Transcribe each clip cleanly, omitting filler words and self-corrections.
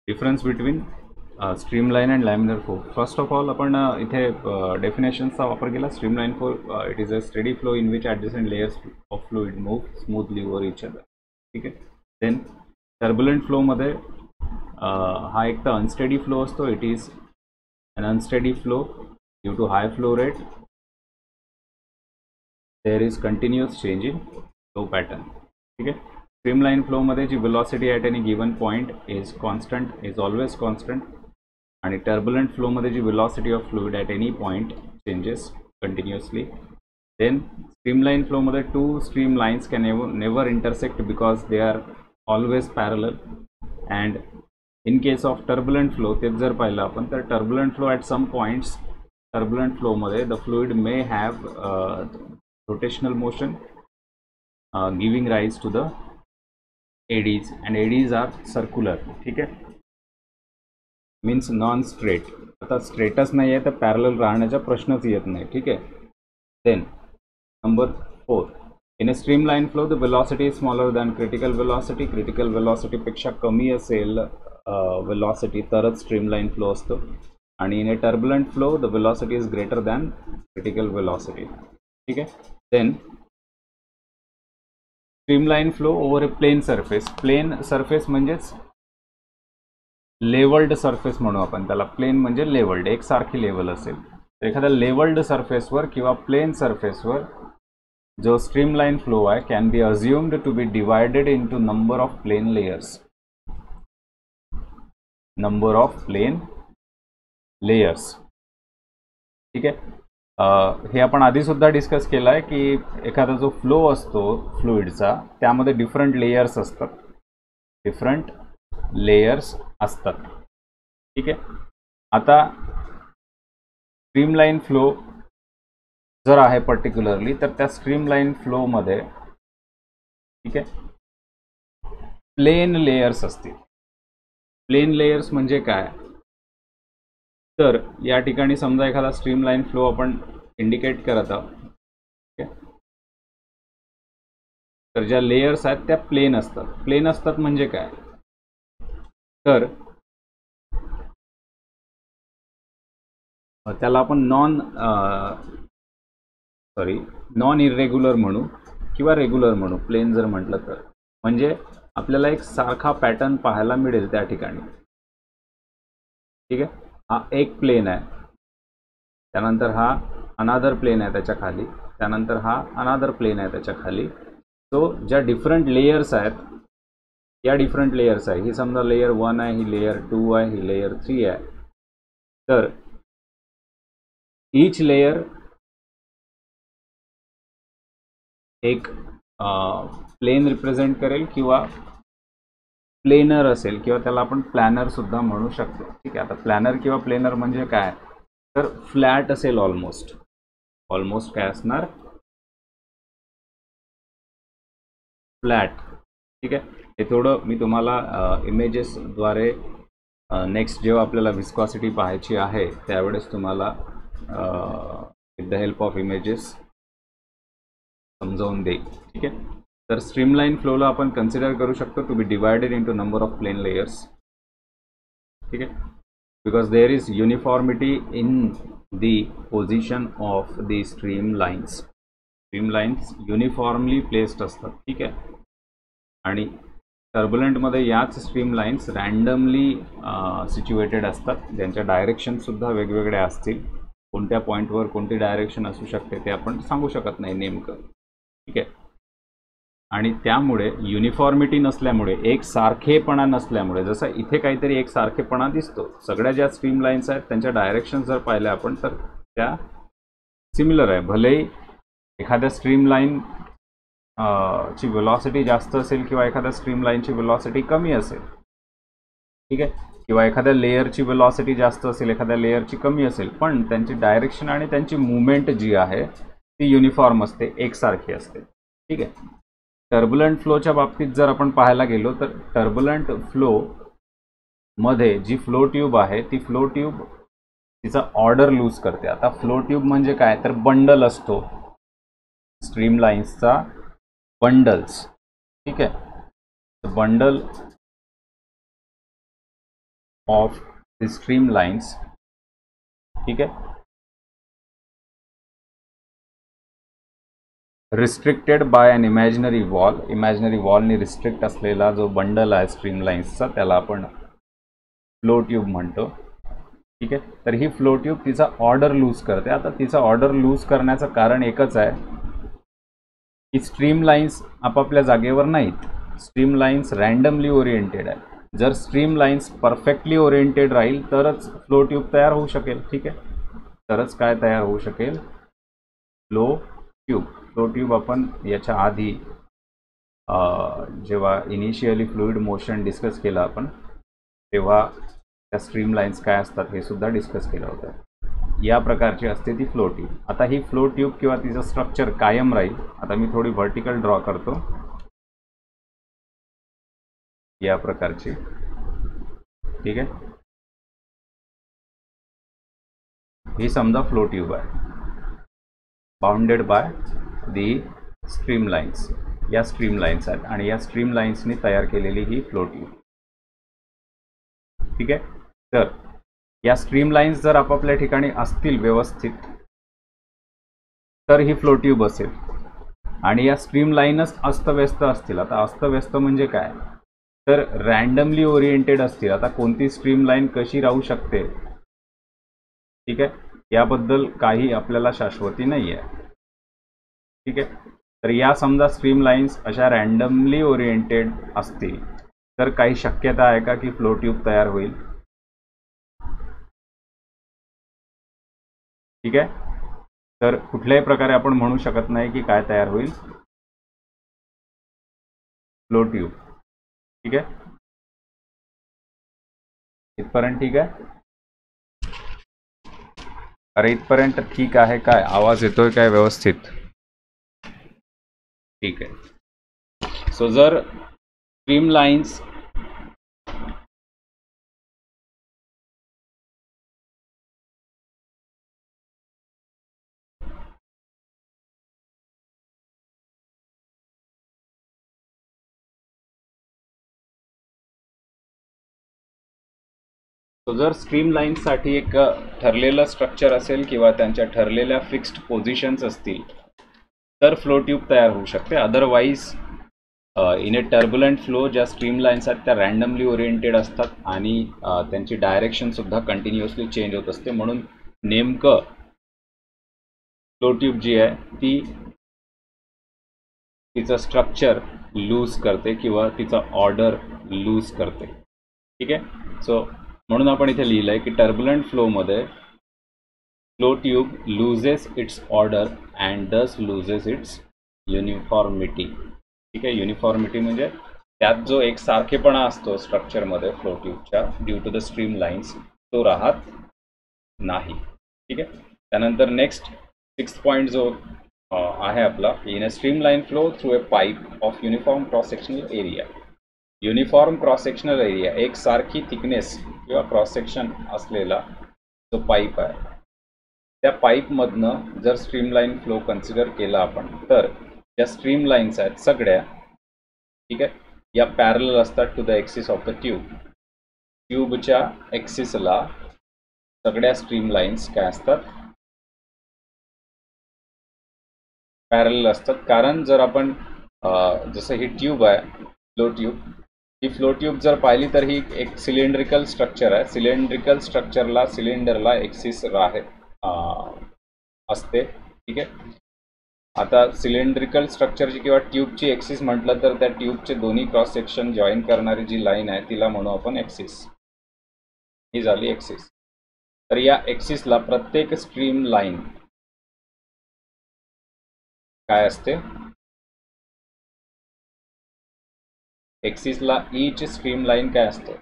Difference between streamline and laminar flow. First of all आपण इथे डेफिनेशन्सचा वापर केला. Streamline flow it is a steady flow in which adjacent layers of fluid move smoothly over each other. ठीक आहे. Then turbulent फ्लोमध्ये हा एक तर unsteady flow असतो. It is an unsteady flow due to high flow rate. There is continuous change in flow pattern. ठीक है. Streamline flow मध्ये जी velocity at any given point is constant, is always constant, आणि turbulent flow मध्ये जी velocity of fluid at any point changes continuously. Then streamline flow मध्ये two streamlines can never intersect because they are always parallel. And in case of turbulent flow, तेच जर पाहिलं आपण तर turbulent flow at some points, turbulent flow मध्ये the fluid may have rotational motion giving rise to the eddies, and eddies are circular. ठीक आहे. Means non straight. आता stretch नाही आहे तर पॅरलल राहण्याचा प्रश्नच येत नाही. ठीक आहे. Then number 4, in a streamline flow the velocity is smaller than critical velocity. Critical वेलॉसिटीपेक्षा कमी असेल वेलॉसिटी तरच स्ट्रीमलाइन फ्लो असतो. आणि in a turbulent flow the velocity is greater than critical velocity. ठीक आहे. Then streamline flow over a plane surface. Plane surface म्हणजेच levelled surface म्हणू आपण त्याला. प्लेन म्हणजे लेवल्ड, एकसारखी लेवल असेल. तर एखाद्या लेवल्ड सरफेसवर किंवा प्लेन सरफेसवर जो स्ट्रीमलाइन फ्लो आहे can be assumed to be divided into number of plane layers. Number of plane layers. ठीक आहे. हे आपण आधीसुद्धा डिस्कस केलं आहे की एखादा जो फ्लो असतो फ्लुइडचा त्यामध्ये डिफरंट लेयर्स असतात. डिफरंट लेयर्स असतात. ठीक आहे. आता स्ट्रीमलाइन फ्लो जर आहे पर्टिक्युलरली तर त्या स्ट्रीमलाइन फ्लोमध्ये ठीक आहे प्लेन लेयर्स असतील. प्लेन लेयर्स म्हणजे काय तर या ठिकाणी समजा एखादा स्ट्रीमलाइन फ्लो आपण इंडिकेट करत आहोत. ठीक आहे. तर ज्या लेयर्स आहेत त्या प्लेन असतात. प्लेन असतात म्हणजे काय तर त्याला आपण नॉन इरेग्युलर म्हणू किंवा रेग्युलर म्हणू. प्लेन जर म्हटलं तर म्हणजे आपल्याला एक सारखा पॅटर्न पाहायला मिळेल त्या ठिकाणी. ठीक आहे. हा एक प्लेन आहे, त्यानंतर हा अनादर प्लेन आहे त्याच्या खाली, त्यानंतर हा अनादर प्लेन आहे त्याच्या खाली. सो ज्या डिफरंट लेयर्स आहेत या डिफरंट लेयर्स आहे. ही समजा लेयर 1 आहे, ही लेयर 2 आहे, ही लेयर 3 आहे. तर ईच लेयर एक प्लेन रिप्रेझेंट करेल किंवा प्लेनर असेल किंवा त्याला आपण प्लॅनर सुद्धा म्हणू शकतो. ठीक आहे. आता प्लॅनर किंवा प्लेनर म्हणजे काय तर फ्लॅट असेल ऑलमोस्ट काय असणार फ्लॅट. ठीक आहे. हे थोडं मी तुम्हाला इमेजेसद्वारे नेक्स्ट जेव्हा आपल्याला विस्कॉसिटी पाहायची आहे त्यावेळेस तुम्हाला with the help of images समजावून देईल. ठीक आहे. तर स्ट्रीमलाइन फ्लोला आपण कन्सिडर करू शकतो to be divided into number of plane layers. ठीक आहे. Because there is uniformity in the position of the streamlines. Streamlines uniformly placed असतात. ठीक आहे. आणि टर्बुलंटमध्ये याच स्ट्रीमलाइन्स रँडमली सिच्युएटेड असतात, ज्यांच्या डायरेक्शनसुद्धा वेगवेगळ्या असतील. कोणत्या पॉईंटवर कोणती डायरेक्शन असू शकते ते आपण सांगू शकत नाही नेमकं. ठीक आहे. आणि त्यामुळे युनिफॉर्मिटी नसल्यामुळे एकसारखेपणा नसल्यामुळे जसं इथे काहीतरी एकसारखेपणा दिसतो. सगळ्या ज्या स्ट्रीमलाइन्स आहेत त्यांच्या डायरेक्शन जर पाहिल्या आपण तर त्या सिमिलर आहे. भलेही एखाद्या स्ट्रीमलाइन ची वेलॉसिटी जास्त असेल किंवा एखाद्या स्ट्रीमलाइनची वेलॉसिटी कमी असेल. ठीक आहे. किंवा एखाद्या लेयरची वेलॉसिटी जास्त असेल, एखाद्या लेयरची कमी असेल, पण त्यांची डायरेक्शन आणि त्यांची मुवमेंट जी आहे ती युनिफॉर्म असते, एकसारखी असते. ठीक आहे. टर्बुलंट फ्लोच्या बाबतीत जर आपण पाहायला गेलो तर टर्बुलंट फ्लो मध्ये जी फ्लो ट्यूब आहे ती फ्लो ट्यूब तिचा ऑर्डर लूज करते. आता फ्लो ट्यूब म्हणजे काय तर बंडल असतो स्ट्रीमलाइन्सचा, बंडल्स. ठीक आहे. Bundle of the stream lines, ठीक आहे, रिस्ट्रिक्टेड बाय अन इमॅजिनरी वॉल, इमॅजिनरी वॉलनी रिस्ट्रिक्ट असलेला जो बंडल आहे स्ट्रीम लाईन्सचा त्याला आपण फ्लो ट्यूब म्हणतो, ठीक आहे. तर ही फ्लो ट्यूब तिचा ऑर्डर लूज करते. आता तिचा ऑर्डर लूज करण्याचं कारण एकच आहे की स्ट्रीम लाईन्स आपापल्या जागेवर नाहीत, स्ट्रीम लाईन्स रँडमली ओरिएंटेड आहे. जर स्ट्रीम लाईन्स परफेक्टली ओरिएंटेड राहील तरच फ्लो ट्यूब तयार होऊ शकेल, ठीक आहे. तरच काय तयार होऊ शकेल, फ्लो ट्यूब. फ्लो ट्यूब आपण याच्या आधी जेव्हा इनिशियली फ्लुइड मोशन डिस्कस केलं आपण तेव्हा त्या स्ट्रीम लाईन्स काय असतात हे सुद्धा डिस्कस केलं होतं. या प्रकारची असते ती फ्लो ट्यूब. आता ही फ्लो ट्यूब किंवा तिचं स्ट्रक्चर कायम राहील. आता मी थोडी व्हर्टिकल ड्रॉ करतो या प्रकारची, ठीक आहे. ही समजा फ्लो ट्यूब आहे bounded by the stream lines. या स्ट्रीम लाईन्स आहेत आणि या स्ट्रीम लाईन्सनी तयार केलेली ही फ्लो ट्यूब, ठीक आहे. तर या स्ट्रीम लाईन्स जर आपापल्या ठिकाणी असतील व्यवस्थित तर ही फ्लो ट्यूब असेल आणि या स्ट्रीम लाईनच अस्तव्यस्त असतील. आता अस्तव्यस्त म्हणजे काय, तर रँडमली ओरिएंटेड असतील. आता कोणती स्ट्रीम लाईन कशी राहू शकते, ठीक आहे, याबद्दल काही आपल्याला शाश्वती नाही आहे, ठीक आहे. तर या समजा स्ट्रीम लाईन्स अशा रँडमली ओरिएंटेड असतील तर काही शक्यता आहे का की फ्लो ट्यूब तयार होईल, ठीक आहे. तर कुठल्याही प्रकारे आपण म्हणू शकत नाही की काय तयार होईल, फ्लो ट्यूब, ठीक आहे. इथपर्यंत ठीक आहे. अरे इथपर्यंत ठीक आहे काय, आवाज येतोय काय व्यवस्थित, ठीक आहे. सो जर स्ट्रीम लाईन्स जर स्ट्रीम लाईन्ससाठी एक ठरलेलं स्ट्रक्चर असेल किंवा त्यांच्या ठरलेल्या फिक्स्ड पोझिशन्स असतील तर फ्लो ट्यूब तयार होऊ शकते. Otherwise in A turbulent flow ज्या स्ट्रीम लाईन्स आहेत त्या रँडमली ओरिएंटेड असतात आणि त्यांची डायरेक्शनसुद्धा कंटिन्युअसली चेंज होत असते. म्हणून नेमकं फ्लो ट्यूब जी आहे ती तिचं स्ट्रक्चर लूज करते किंवा तिचा ऑर्डर लूज करते, ठीक आहे. सो म्हणून आपण इथे लिहिलं आहे की टर्बुलंट फ्लोमध्ये flow tube loses its order and thus loses its uniformity, ठीक आहे. युनिफॉर्मिटी म्हणजे त्यात जो एक सारखेपणा असतो स्ट्रक्चरमध्ये फ्लो ट्यूबच्या due to the stream lines तो राहत नाही, ठीक आहे. त्यानंतर नेक्स्ट 6th पॉईंट जो आहे आपला, in a stream line flow through a pipe of uniform cross sectional area. Uniform cross sectional area एक सारखी थिकनेस किंवा क्रॉस सेक्शन असलेला जो पाईप आहे त्या पाईपमधनं जर स्ट्रीम लाईन फ्लो कन्सिडर केला आपण तर ज्या स्ट्रीम लाईन्स आहेत सगळ्या, ठीक आहे, या पॅरलल असतात to the axis of the tube. ट्यूबच्या एक्सिसला सगळ्या स्ट्रीम लाईन्स काय असतात, पॅरलल असतात. कारण जर आपण जसं ही ट्यूब आहे फ्लो ट्यूब, ही फ्लो ट्यूब जर पाहिली तर ही एक सिलेंड्रिकल स्ट्रक्चर आहे. सिलेंड्रिकल स्ट्रक्चरला सिलेंडरला एक्सिस असते, ठीक आहे. आता सिलेंड्रिकल स्ट्रक्चरची किंवा ट्यूबची एक्सिस म्हटलं तर त्या ट्यूबचे दोन्ही क्रॉस सेक्शन जॉईन करणारी जी लाईन आहे तिला म्हणू आपण एक्सिस. ही झाली एक्सिस. तर या एक्सिसला प्रत्येक स्ट्रीम लाईन काय असते, एक्सिसला ईच स्ट्रीम लाईन काय असते,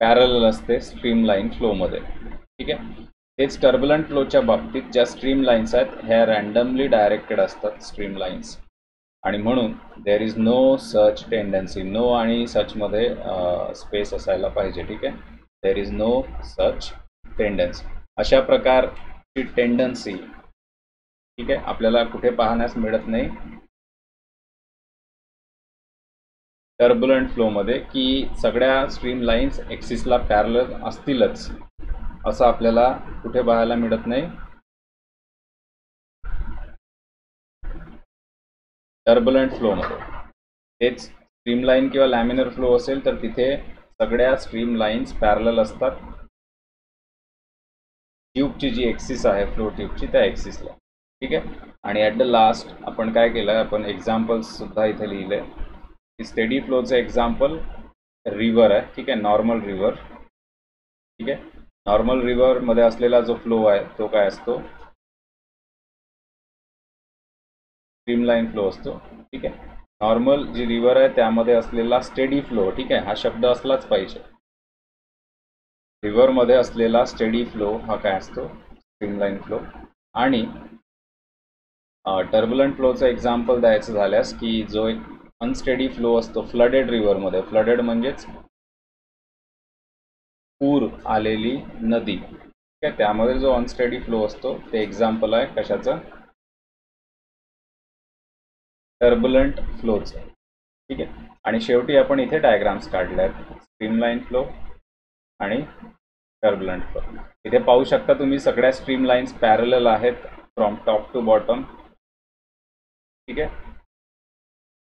पॅरलल असते स्ट्रीम लाईन फ्लोमध्ये, ठीक आहे. हेच टर्बुलंट फ्लोच्या बाबतीत ज्या स्ट्रीम लाईन्स आहेत ह्या रँडमली डायरेक्टेड असतात स्ट्रीम लाईन्स आणि म्हणून there is no such tendency. No आणि सचमध्ये स्पेस असायला पाहिजे, ठीक आहे. There is no such tendency. अशा प्रकारची टेंडन्सी, ठीक आहे, आपल्याला कुठे पाहण्यास मिळत नाही, टर्बुलंट फ्लोमध्ये की सगळ्या स्ट्रीम लाईन्स एक्सिसला पॅरलल असतीलच असं आपल्याला कुठे पाहायला मिळत नाही. टर्बुलंट फ्लोमध्ये तेच स्ट्रीमलाईन किंवा लॅमिनर फ्लो असेल तर तिथे सगळ्या स्ट्रीम लाईन्स पॅरलल असतात ट्यूबची जी एक्सिस आहे फ्लो ट्यूबची त्या एक्सिसला. ठीक आहे. आणि ॲट द लास्ट आपण काय केलं, आपण एक्झाम्पल्स सुद्धा इथे लिहिले की स्टेडी फ्लोचं एक्झाम्पल रिव्हर आहे. ठीक आहे, नॉर्मल रिव्हर. ठीक आहे, नॉर्मल रिव्हरमध्ये असलेला जो फ्लो आहे तो काय असतो, स्ट्रीमलाईन फ्लो असतो. ठीक आहे, नॉर्मल जी रिव्हर आहे त्यामध्ये असलेला स्टेडी फ्लो, ठीक आहे, हा शब्द असलाच पाहिजे. रिव्हरमध्ये असलेला स्टेडी फ्लो हा काय असतो, स्ट्रीमलाईन फ्लो. आणि टर्बुलंट फ्लोचं एक्झाम्पल द्यायचं झाल्यास की जो एक अनस्टेडी फ्लो असतो फ्लडेड रिव्हरमध्ये, फ्लडेड म्हणजेच पूर आलेली नदी. ठीक आहे, त्यामध्ये जो अनस्टेडी फ्लो असतो ते एक्झाम्पल आहे कशाचं, टर्बुलंट फ्लोचं. ठीक आहे, आणि शेवटी आपण इथे डायग्राम्स काढले आहेत, स्ट्रीमलाईन फ्लो आणि टर्बुलंट फ्लो. इथे पाहू शकता तुम्ही सगळ्या स्ट्रीम लाईन्स पॅरलल आहेत फ्रॉम टॉप टू बॉटम. ठीक आहे,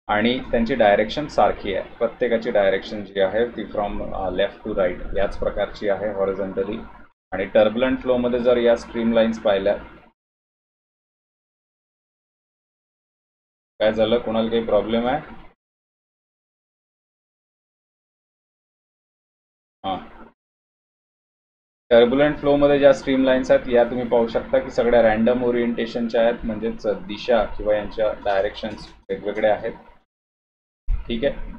आणि त्यांची डायरेक्शन सारखी आहे, प्रत्येकाची डायरेक्शन जी आहे ती फ्रॉम लेफ्ट टू राईट याच प्रकारची आहे हॉरिझॉन्टली. आणि टर्बुलंट फ्लोमध्ये जर या स्ट्रीम लाईन्स पाहिल्या, काय झालं, कोणाला काही प्रॉब्लेम आहे? हां, टर्बुलंट फ्लोमध्ये ज्या स्ट्रीम लाईन्स आहेत या तुम्ही पाहू शकता की सगळ्या रँडम ओरिएंटेशनच्या आहेत, म्हणजेच दिशा किंवा यांच्या डायरेक्शन्स वेगवेगळे आहेत. ठीक आहे,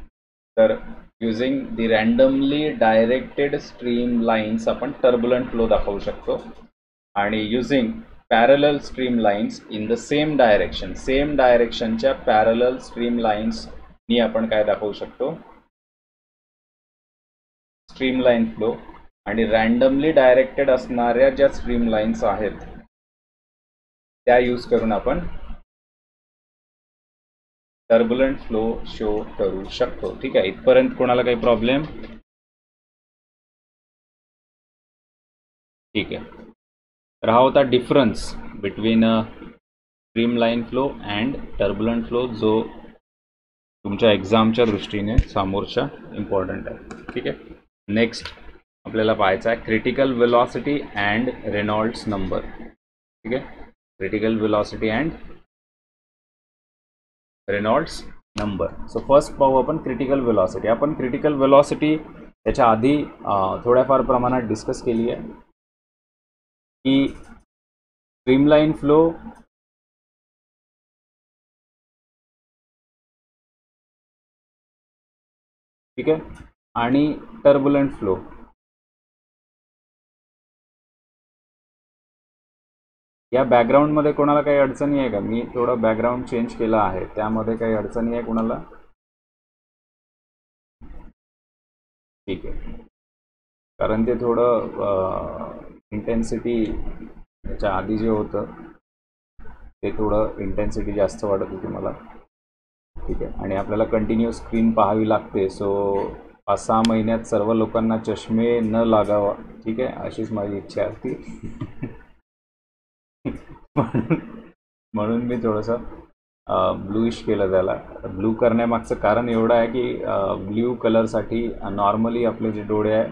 तर using the randomly directed stream lines आपण टर्बुलंट फ्लो दाखवू शकतो. आणि using parallel stream lines in the same direction, same डायरेक्शनच्या पॅरलल स्ट्रीम लाईन्सनी आपण काय दाखवू शकतो, स्ट्रीमलाईन फ्लो. आणि रँडमली डायरेक्टेड असणाऱ्या ज्या स्ट्रीम लाईन्स आहेत त्या यूज करून आपण टर्बुलंट फ्लो शो करू शकतो. ठीक आहे, इथपर्यंत कोणाला काही प्रॉब्लेम? ठीक आहे, तर हा होता difference between streamline flow and turbulent flow, जो तुमच्या एक्झामच्या दृष्टीने समोरच्या इम्पॉर्टंट आहे. ठीक आहे, नेक्स्ट आपल्याला पाहायचा आहे critical velocity and Reynolds number. ठीक आहे, critical velocity and Reynolds number. So first पाहू आपण क्रिटिकल वेलॉसिटी. आपण क्रिटिकल वेलॉसिटी याच्या आधी थोड्याफार प्रमाणात डिस्कस केली आहे की स्ट्रीमलाईन फ्लो ठीक आहे आणि टर्बुलंट फ्लो. या बॅकग्राऊंडमध्ये कोणाला काही अडचणी आहे का? मी थोडं बॅकग्राऊंड चेंज केलं आहे, त्यामध्ये काही अडचणी आहे कोणाला? ठीक आहे, कारण ते थोडं इंटेन्सिटी याच्या आधी जे होतं ते थोडं इंटेन्सिटी जास्त वाटत होती मला. ठीक आहे, आणि आपल्याला कंटिन्यू स्क्रीन पाहावी लागते. सो 5-6 महिन्यात सर्व लोकांना चष्मे न लागावा, ठीक आहे, अशीच माझी इच्छा होती. म्हणून मी थोडंसं ब्लूइश केलं त्याला. ब्लू करण्यामागचं कारण एवढं आहे की ब्ल्यू कलरसाठी नॉर्मली आपले जे डोळे आहे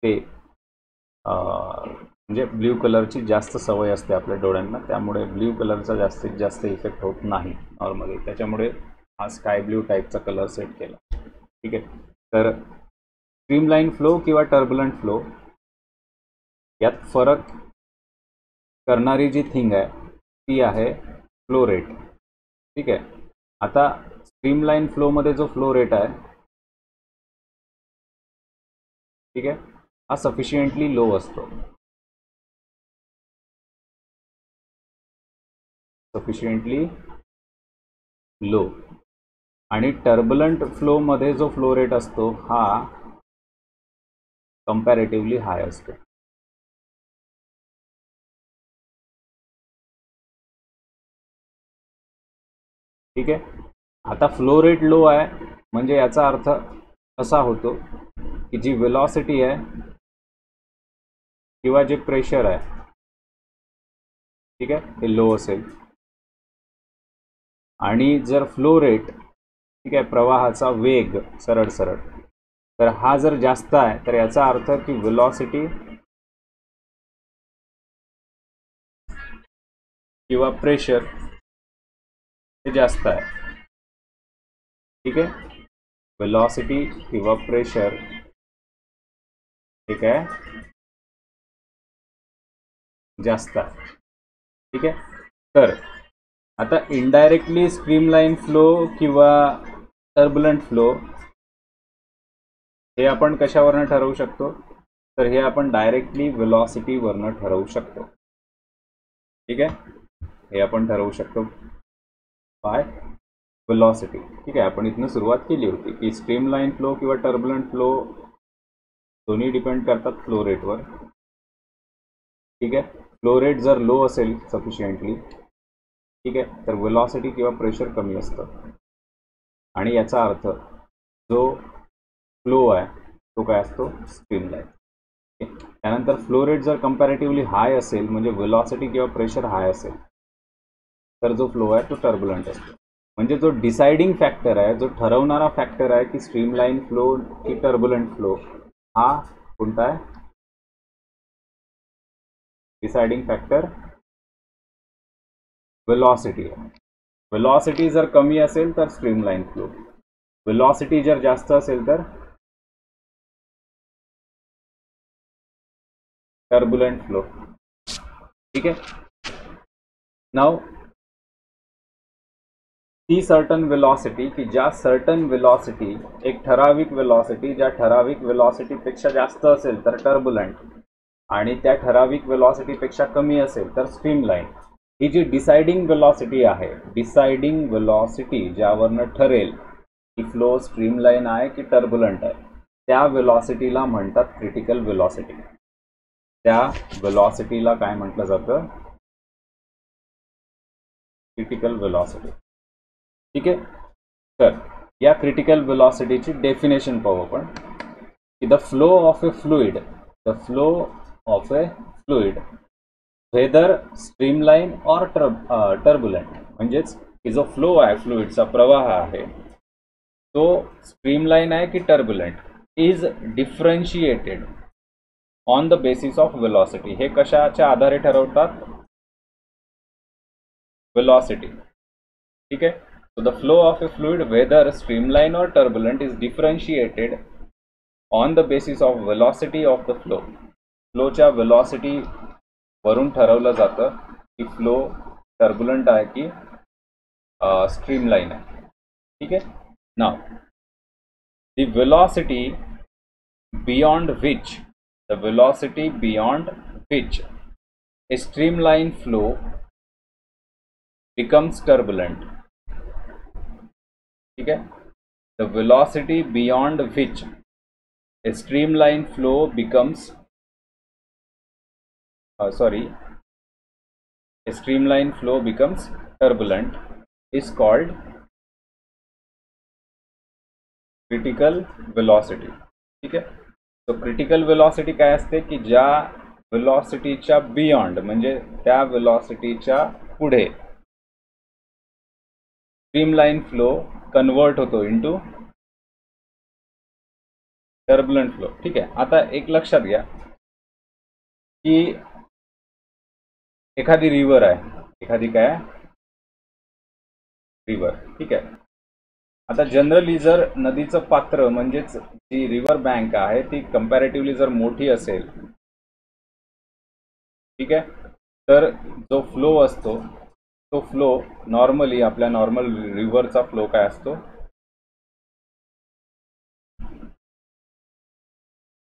ते म्हणजे ब्ल्यू कलरची जास्त सवय असते आपल्या डोळ्यांना, त्यामुळे ब्ल्यू कलरचा जास्तीत जास्त इफेक्ट होत नाही नॉर्मली, त्याच्यामुळे हा स्काय ब्ल्यू टाईपचा कलर सेट केला. ठीक आहे, तर स्ट्रीमलाईन फ्लो किंवा टर्बुलंट फ्लो यात फरक करणारी जी थिंग आहे ती आहे फ्लो रेट. ठीक आहे, आता स्ट्रीमलाईन फ्लोमध्ये जो फ्लो रेट आहे, ठीक आहे, हा सफिशियंटली लो असतो, सफिशियंटली लो. आणि टर्बुलंट फ्लोमध्ये जो फ्लो रेट असतो हा कंपॅरेटिव्हली हाय असतो. ठीक आहे, आता फ्लो रेट लो आहे म्हणजे याचा अर्थ असा होतो की जी वेलॉसिटी आहे किंवा जे प्रेशर आहे, ठीक आहे, ते लो असेल आणि जर फ्लो रेट, ठीक आहे, प्रवाहाचा वेग सरळ सरळ, तर हा जर जास्त आहे तर याचा अर्थ की वेलॉसिटी किंवा प्रेशर हे जास्त आहे, ठीक आहे, वेलॉसिटी किंवा प्रेशर, ठीक आहे, जास्त आहे, ठीक आहे. तर आता इनडायरेक्टली स्ट्रीमलाईन फ्लो किंवा टर्बुलंट फ्लो हे आपण कशावरनं ठरवू शकतो, तर हे आपण डायरेक्टली वेलॉसिटीवरनं ठरवू शकतो, ठीक आहे. हे आपण ठरवू शकतो बाय वेलॉसिटी, ठीक आहे. आपण इथनं सुरुवात केली होती की स्ट्रीमलाईन फ्लो किंवा टर्बुलंट फ्लो दोन्ही डिपेंड करतात फ्लो रेटवर, ठीक आहे. फ्लो रेट जर लो असेल सफिशियंटली, ठीक आहे, तर वेलॉसिटी किंवा प्रेशर कमी असतं आणि याचा अर्थ जो फ्लो आहे तो काय असतो, स्ट्रीमलाईन. त्यानंतर फ्लो रेट जर कंपॅरेटिव्हली हाय असेल, म्हणजे वेलॉसिटी किंवा प्रेशर हाय असेल, तर जो फ्लो आहे तो टर्बुलंट असतो. म्हणजे जो डिसाइडिंग फॅक्टर आहे, जो ठरवणारा फॅक्टर आहे की स्ट्रीमलाईन फ्लो की टर्बुलंट फ्लो, हा कोणता आहे, डिसाइडिंग फॅक्टर वेलॉसिटी आहे. वेलॉसिटी जर कमी असेल तर स्ट्रीमलाईन फ्लो, वेलॉसिटी जर जास्त असेल तर टर्बुलंट फ्लो, ठीक आहे. नाउ ती सर्टन वेलॉसिटी की ज्या सर्टन वेलॉसिटी, एक ठराविक वेलॉसिटी ज्या ठराविक वेलॉसिटीपेक्षा जास्त असेल तर टर्बुलंट आणि त्या ठराविक वेलॉसिटीपेक्षा कमी असेल तर स्ट्रीमलाईन. ही जी डिसाइडिंग वेलॉसिटी आहे, डिसाइडिंग वेलॉसिटी ज्यावरनं ठरेल की फ्लो स्ट्रीमलाईन आहे की टर्बुलंट आहे, त्या वेलॉसिटीला म्हणतात क्रिटिकल वेलॉसिटी. त्या वेलॉसिटीला काय म्हटलं जातं, क्रिटिकल वेलॉसिटी, ठीक आहे. तर या क्रिटिकल वेलॉसिटीची डेफिनेशन पाहू आपण की the flow of a fluid, the flow of a fluid whether streamline or turbulent, म्हणजेच की जो फ्लो आहे, फ्लुइडचा प्रवाह आहे, तो स्ट्रीमलाईन आहे की turbulent, is differentiated on the basis of velocity. हे कशाच्या आधारे ठरवतात, वेलॉसिटी, ठीक आहे. So the flow of a fluid, whether streamline or turbulent, is differentiated on the basis of velocity of the flow. फ्लोच्या वेलॉसिटी वरून ठरवलं जातं की फ्लो टर्बुलंट आहे की स्ट्रीमलाईन आहे, ठीक आहे. Now the velocity beyond which, the velocity beyond which a streamline flow becomes turbulent, ठीक है. The velocity beyond which a streamline flow becomes a streamline flow becomes turbulent is called critical velocity, ठीक है. तो critical velocity काय असते की ज्या वेलॉसिटीच्या beyond, म्हणजे त्या वेलॉसिटीच्या पुढे स्ट्रीमलाईन फ्लो कन्वर्ट होतो इनटू टर्बुलंट फ्लो, ठीक आहे. आता एक लक्षात घ्या की एखादी रिव्हर आहे, एखादी काय रिव्हर, ठीक आहे. आता जनरली जर नदीचं पात्र, म्हणजेच जी रिव्हर बँक आहे, ती कंपॅरेटिव्हली जर मोठी असेल, ठीक आहे, तर जो फ्लो असतो तो फ्लो नॉर्मली आपल्या नॉर्मल रिव्हरचा फ्लो काय असतो,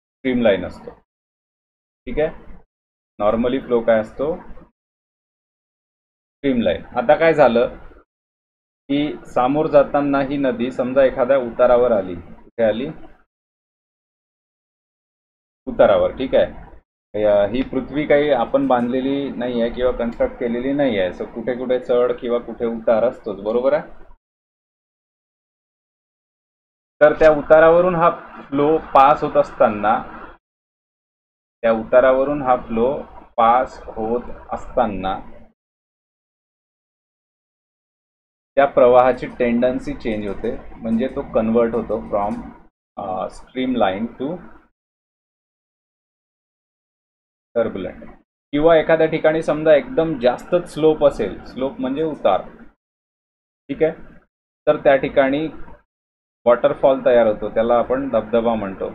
स्ट्रीमलाईन असतो, ठीक आहे. नॉर्मली फ्लो काय असतो, स्ट्रीमलाईन. आता काय झालं की सामोर जाताना ही नदी समजा एखाद्या उतारावर आली, कुठे आली, उतारावर, ठीक आहे. ही पृथ्वी काही आपण बांधलेली नाही आहे किंवा कन्स्ट्रक्ट केलेली नाही आहे, सो कुठे कुठे चढ किंवा कुठे उतार असतोच, बरोबर आहे. तर त्या उतारावरून हा फ्लो पास होत असताना, त्या उतारावरून हा फ्लो पास होत असताना त्या प्रवाहाची टेंडन्सी चेंज होते, म्हणजे तो कन्वर्ट होतो from streamline to turbulent. किंवा एखाद्या ठिकाणी समजा एकदम जास्तच स्लोप असेल, स्लोप म्हणजे उतार, ठीक आहे, तर त्या ठिकाणी वॉटरफॉल तयार होतो, त्याला आपण धबधबा म्हणतो,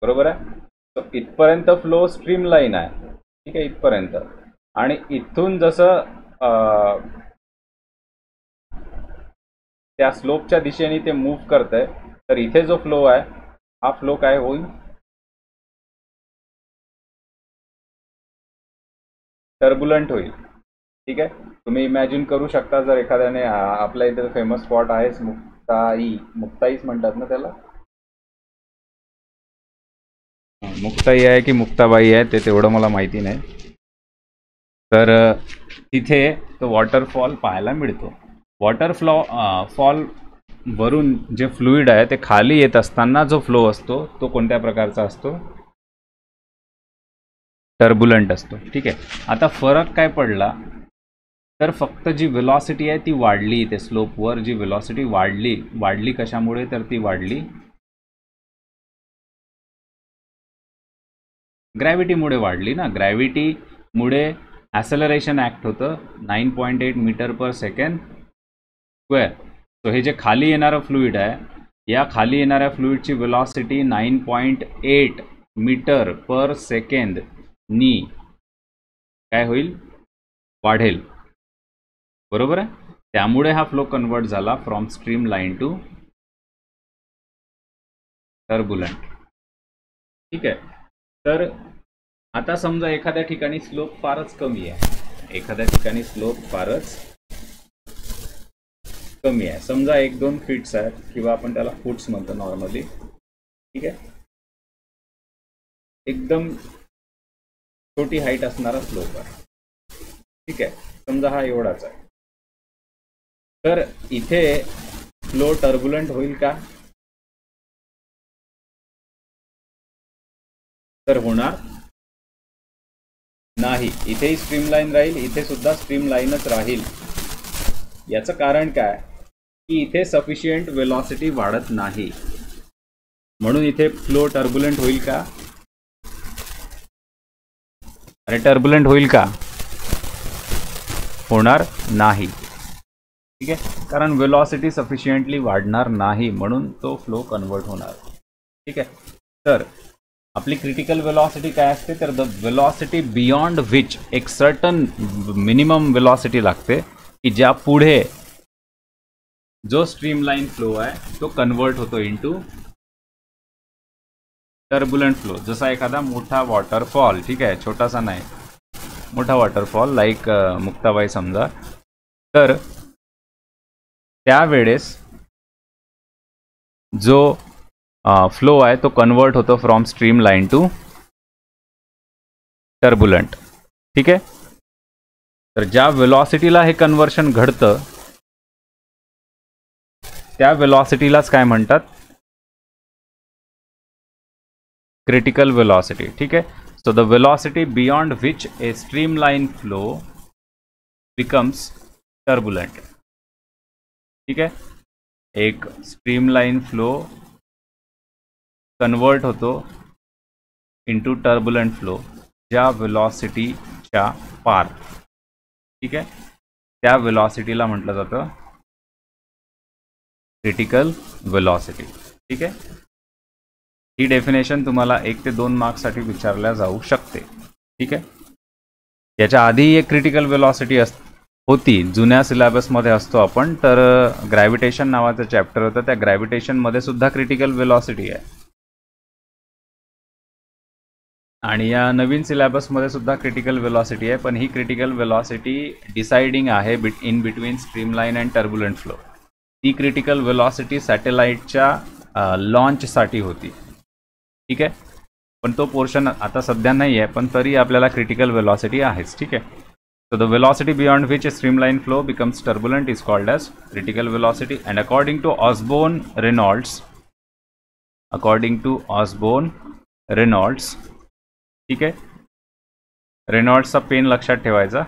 बरोबर आहे. तर इथपर्यंत फ्लो स्ट्रीम लाईन आहे, ठीक आहे, इथपर्यंत. आणि इथून जसं त्या स्लोपच्या दिशेने ते मूव्ह करतंय, तर इथे जो फ्लो आहे हा फ्लो काय होईल, टर्बुलंट होईल, ठीक आहे. तुम्ही इमॅजिन करू शकता, जर एखाद्याने आपल्या इथे फेमस स्पॉट आहे मुक्ताईच म्हणतात ना त्याला, मुक्ताई आहे की मुक्ताबाई आहे ते तेवढं मला माहिती नाही. तर तिथे तो वॉटरफॉल पाहायला मिळतो. फॉल वरून जे फ्लुइड आहे ते खाली येत असताना जो फ्लो असतो तो कोणत्या प्रकारचा असतो, टर्बुलंट असतो, ठीक आहे. आता फरक काय पडला, तर फक्त जी वेलॉसिटी आहे ती वाढली, ते स्लोपवर जी वेलॉसिटी वाढली कशामुळे, तर ती वाढली ग्रॅव्हिटीमुळे वाढली ना. ग्रॅव्हिटीमुळे ॲसेलरेशन ॲक्ट होतं 9.8 metre per second square. So हे जे खाली येणारं फ्लुइड आहे, या खाली येणाऱ्या फ्लुइडची वेलॉसिटी 9.8 मीटर पर सेकंड नी काय होईल, वाढेल, बरोबर आहे. त्यामुळे हा फ्लो कन्वर्ट झाला from streamline to turbulent, ठीक आहे. तर आता समजा एखाद्या ठिकाणी स्लोप फारच कमी आहे, एखाद्या ठिकाणी स्लोप फारच कमी आहे, समजा 1-2 फीट्स आहेत, किंवा आपण त्याला फुट्स म्हणतो नॉर्मली, ठीक आहे. एकदम छोटी हाईट असणारा स्लोप आहे, ठीक आहे, समजा हा एवढाच आहे. तर इथे फ्लो टर्बुलंट होईल का, तर होणार नाही. इथेही स्ट्रीमलाईन राहील, इथे सुद्धा स्ट्रीमलाईनच राहील. याचं कारण काय, की इथे सफिशियंट वेलॉसिटी वाढत नाही, म्हणून इथे फ्लो टर्बुलंट होईल का, अरे टर्बुलंट होईल का, होणार नाही, ठीक आहे. कारण वेलॉसिटी सफिशियंटली वाढणार नाही, म्हणून तो फ्लो कन्वर्ट होणार, ठीक आहे. तर आपली क्रिटिकल वेलॉसिटी काय असते, तर द वेलॉसिटी बियॉन्ड विच, एक सर्टन मिनिमम वेलॉसिटी लागते की ज्या पुढे जो स्ट्रीमलाईन फ्लो आहे तो कन्वर्ट होतो इनटू टर्बुलंट फ्लो. जसा एखादा मोठा वॉटरफॉल, ठीक आहे, छोटासा नाही, मोठा वॉटरफॉल लाईक मुक्ताबाई समजा, तर त्यावेळेस जो फ्लो आहे तो कन्वर्ट होतो from streamline to turbulent, ठीक आहे. तर ज्या वेलॉसिटीला हे कन्वर्शन घडतं त्या वेलॉसिटीलाच काय म्हणतात, क्रिटिकल वेलॉसिटी, ठीक आहे. So the velocity beyond which A streamline flow becomes turbulent, ठीक आहे. एक स्ट्रीमलाइन फ्लो कन्वर्ट होतो इंटू टर्बुलंट फ्लो ज्या वेलॉसिटीच्या पार, ठीक आहे, त्या वेलॉसिटीला म्हटलं जातं क्रिटिकल वेलॉसिटी, ठीक आहे. ही डेफिनेशन तुम्हाला 1 ते 2 मार्क्ससाठी विचारल्या जाऊ शकते, ठीक आहे. याच्या आधी एक क्रिटिकल वेलॉसिटी होती, जुन्या सिलेबसमध्ये असतो आपण, तर ग्रॅव्हिटेशन नावाचं चॅप्टर होतं, त्या ग्रॅव्हिटेशनमध्ये सुद्धा क्रिटिकल वेलॉसिटी आहे, आणि या नवीन सिलेबसमध्ये सुद्धा क्रिटिकल वेलॉसिटी आहे. पण ही क्रिटिकल वेलॉसिटी डिसाइडिंग आहे in between streamline and turbulent flow. ती क्रिटिकल वेलॉसिटी सॅटेलाइटच्या लॉन्चसाठी होती, ठीक आहे. पण तो पोर्शन आता सध्या नाही आहे, पण तरी आपल्याला क्रिटिकल वेलॉसिटी आहेच, ठीक आहे. So the velocity beyond which a streamline flow becomes turbulent is called as critical velocity, and according to Osborne Reynolds according to Osborne Reynolds. ठीक आहे, रेनॉल्ड्सचा पेन लक्षात ठेवायचा,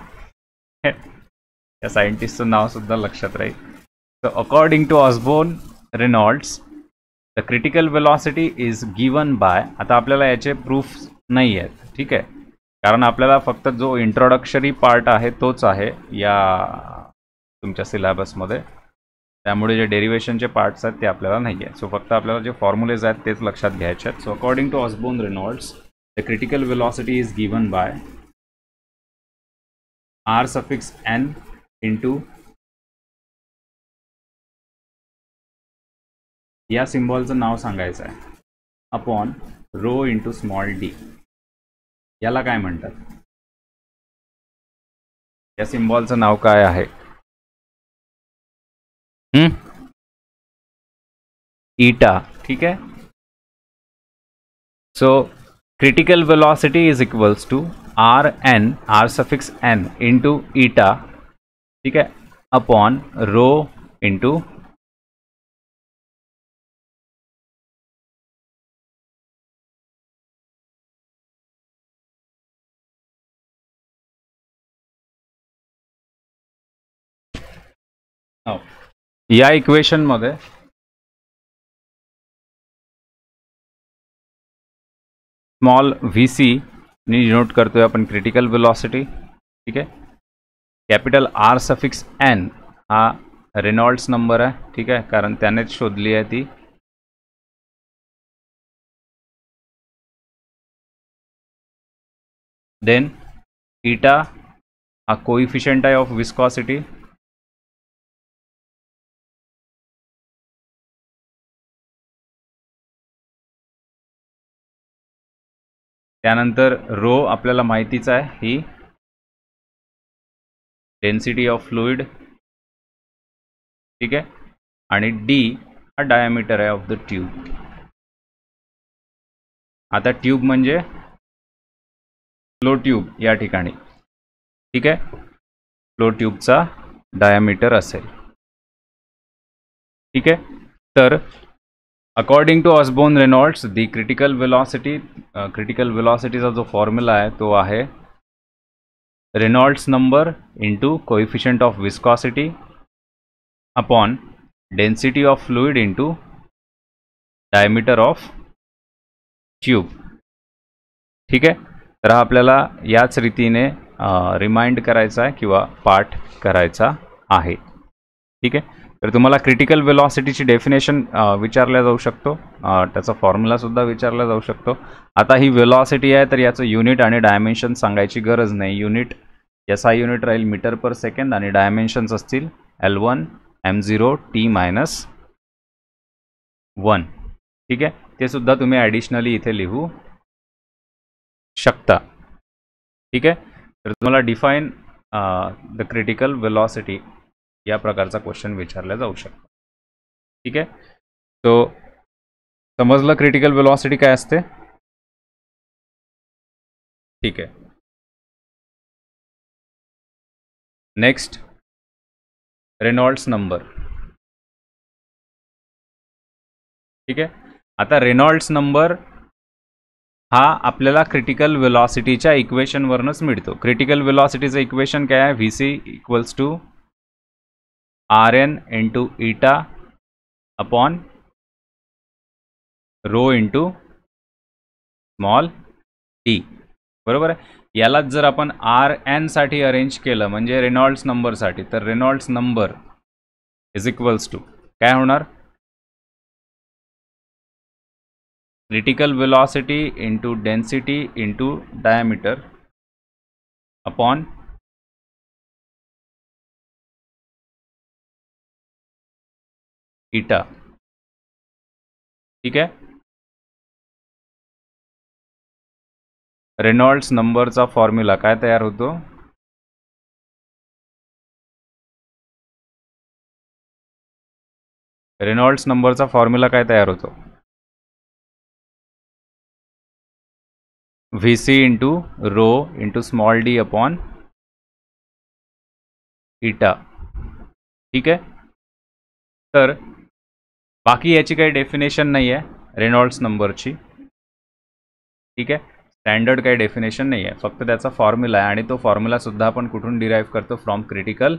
त्या सायंटिस्टचं नाव सुद्धा लक्षात राहील. So according to Osborne Reynolds the critical velocity is given by. आता आपल्याला याचे प्रूफ नाही आहेत, ठीक आहे, कारण आपल्याला फक्त जो इंट्रोडक्शरी पार्ट आहे तोच आहे या तुमच्या सिलेबसमध्ये, त्यामुळे जे डेरिवेशनचे पार्ट्स आहेत ते आपल्याला नाही आहे. सो फक्त आपल्याला जे फॉर्म्युलेज आहेत तेच लक्षात घ्यायचे आहेत. So according to Osborne Reynolds the critical velocity is given by r suffix n into या सिम्बॉलचं नाव सांगायचं आहे upon rho into small d. याला काय म्हणतात? या सिम्बॉलचं नाव काय आहे? ईटा. ठीक आहे. So critical velocity is equals to r suffix n into eta, ठीक है, upon rho into या इक्वेशन मध्ये स्मॉल VC ने डिनोट करतोय आपण क्रिटिकल वेलॉसिटी. ठीक आहे. कॅपिटल R सफिक्स n हा रेनॉल्ड्स नंबर आहे. ठीक आहे, कारण त्यानेच शोधली आहे ती. देन ईटा हा कोइफिशियंट आहे ऑफ विस्कॉसिटी. त्यानंतर रो आपल्याला माहितीच आहे, ही डेन्सिटी ऑफ फ्लुइड. ठीक आहे. आणि डी हा डायमीटर आहे ऑफ द ट्यूब. आता ट्यूब म्हणजे फ्लो ट्यूब या ठिकाणी. ठीक आहे, फ्लो ट्यूबचा डायमीटर असेल. ठीक आहे. तर according to Osborne Reynolds the critical वेलॉसिटीचा जो फॉर्म्युला आहे तो आहे Reynolds number into coefficient of viscosity upon density of fluid into diameter of tube. ठीक आहे. तर हा आपल्याला याच रीतीने रिमाइंड करायचा आहे किंवा पाठ करायचा आहे. ठीक आहे. तर तुम्हाला क्रिटिकल वेलॉसिटीची डेफिनेशन विचारल्या जाऊ शकतो, त्याचा फॉर्म्युला सुद्धा विचारला जाऊ शकतो. आता ही वेलॉसिटी आहे तर याचं युनिट आणि डायमेन्शन सांगायची गरज नाही. युनिट SI युनिट राहील मीटर पर सेकंड आणि डायमेन्शन्स असतील L1 m0 t-1. ठीक आहे. ते सुद्धा तुम्ही ॲडिशनली इथे लिहू शकता. ठीक आहे. तर तुम्हाला डिफाईन द क्रिटिकल वेलॉसिटी या प्रकारचा क्वेश्चन विचारला जाऊ शकतो. ठीक आहे. सो समजलं क्रिटिकल वेलॉसिटी काय असते? ठीक आहे. Next Reynolds number. ठीक आहे. आता रेनॉल्ड्स नंबर हा आपल्याला क्रिटिकल वेलॉसिटीच्या इक्वेशनवरूनच मिळतो. क्रिटिकल वेलॉसिटीचं इक्वेशन काय आहे? VC equals to Rn into eta upon rho into small t. बरोबर आहे. यालाच जर आपण Rn साठी अरेंज केलं म्हणजे रेनॉल्ड्स नंबरसाठी, तर Reynolds number is equals to काय होणार? Critical velocity into density into diameter upon eta. ठीक आहे. रेनॉल्ड्स नंबरचा फॉर्म्युला काय तयार होतो? रेनॉल्ड्स नंबरचा फॉर्म्युला काय तयार होतो? VC into rho into small d upon eta. ठीक आहे. तर बाकी याची काही डेफिनेशन नाही आहे. रेनॉल्ड्स नंबरची. ठीक आहे, स्टँडर्ड काही डेफिनेशन नाही आहे, फक्त त्याचा फॉर्म्युला आहे आणि तो फॉर्म्युला सुद्धा आपण कुठून डिराईव्ह करतो, फ्रॉम क्रिटिकल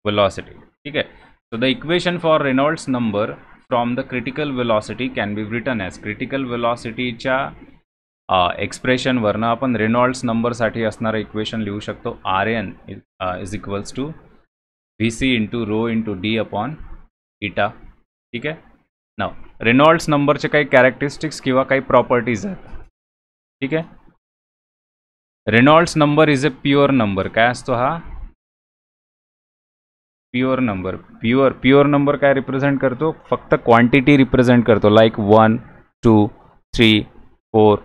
वेलॉसिटी. ठीक आहे, so the equation for Reynolds number from the critical velocity can be written as critical वेलॉसिटीच्या एक्सप्रेशनवरनं आपण रेनॉल्ड्स नंबरसाठी असणारं इक्वेशन लिहू शकतो. R N is equals to V C into rho into d upon eta. ठीक आहे, नाव रेनॉल्ड्स नंबरचे काही कॅरेक्टरिस्टिक्स किंवा काही प्रॉपर्टीज आहेत. ठीक आहे, Reynolds number is a pure number. काय असतो हा? Pure number. प्युअर नंबर काय रिप्रेझेंट करतो? फक्त क्वांटिटी रिप्रेझेंट करतो, लाईक 1 2 3 4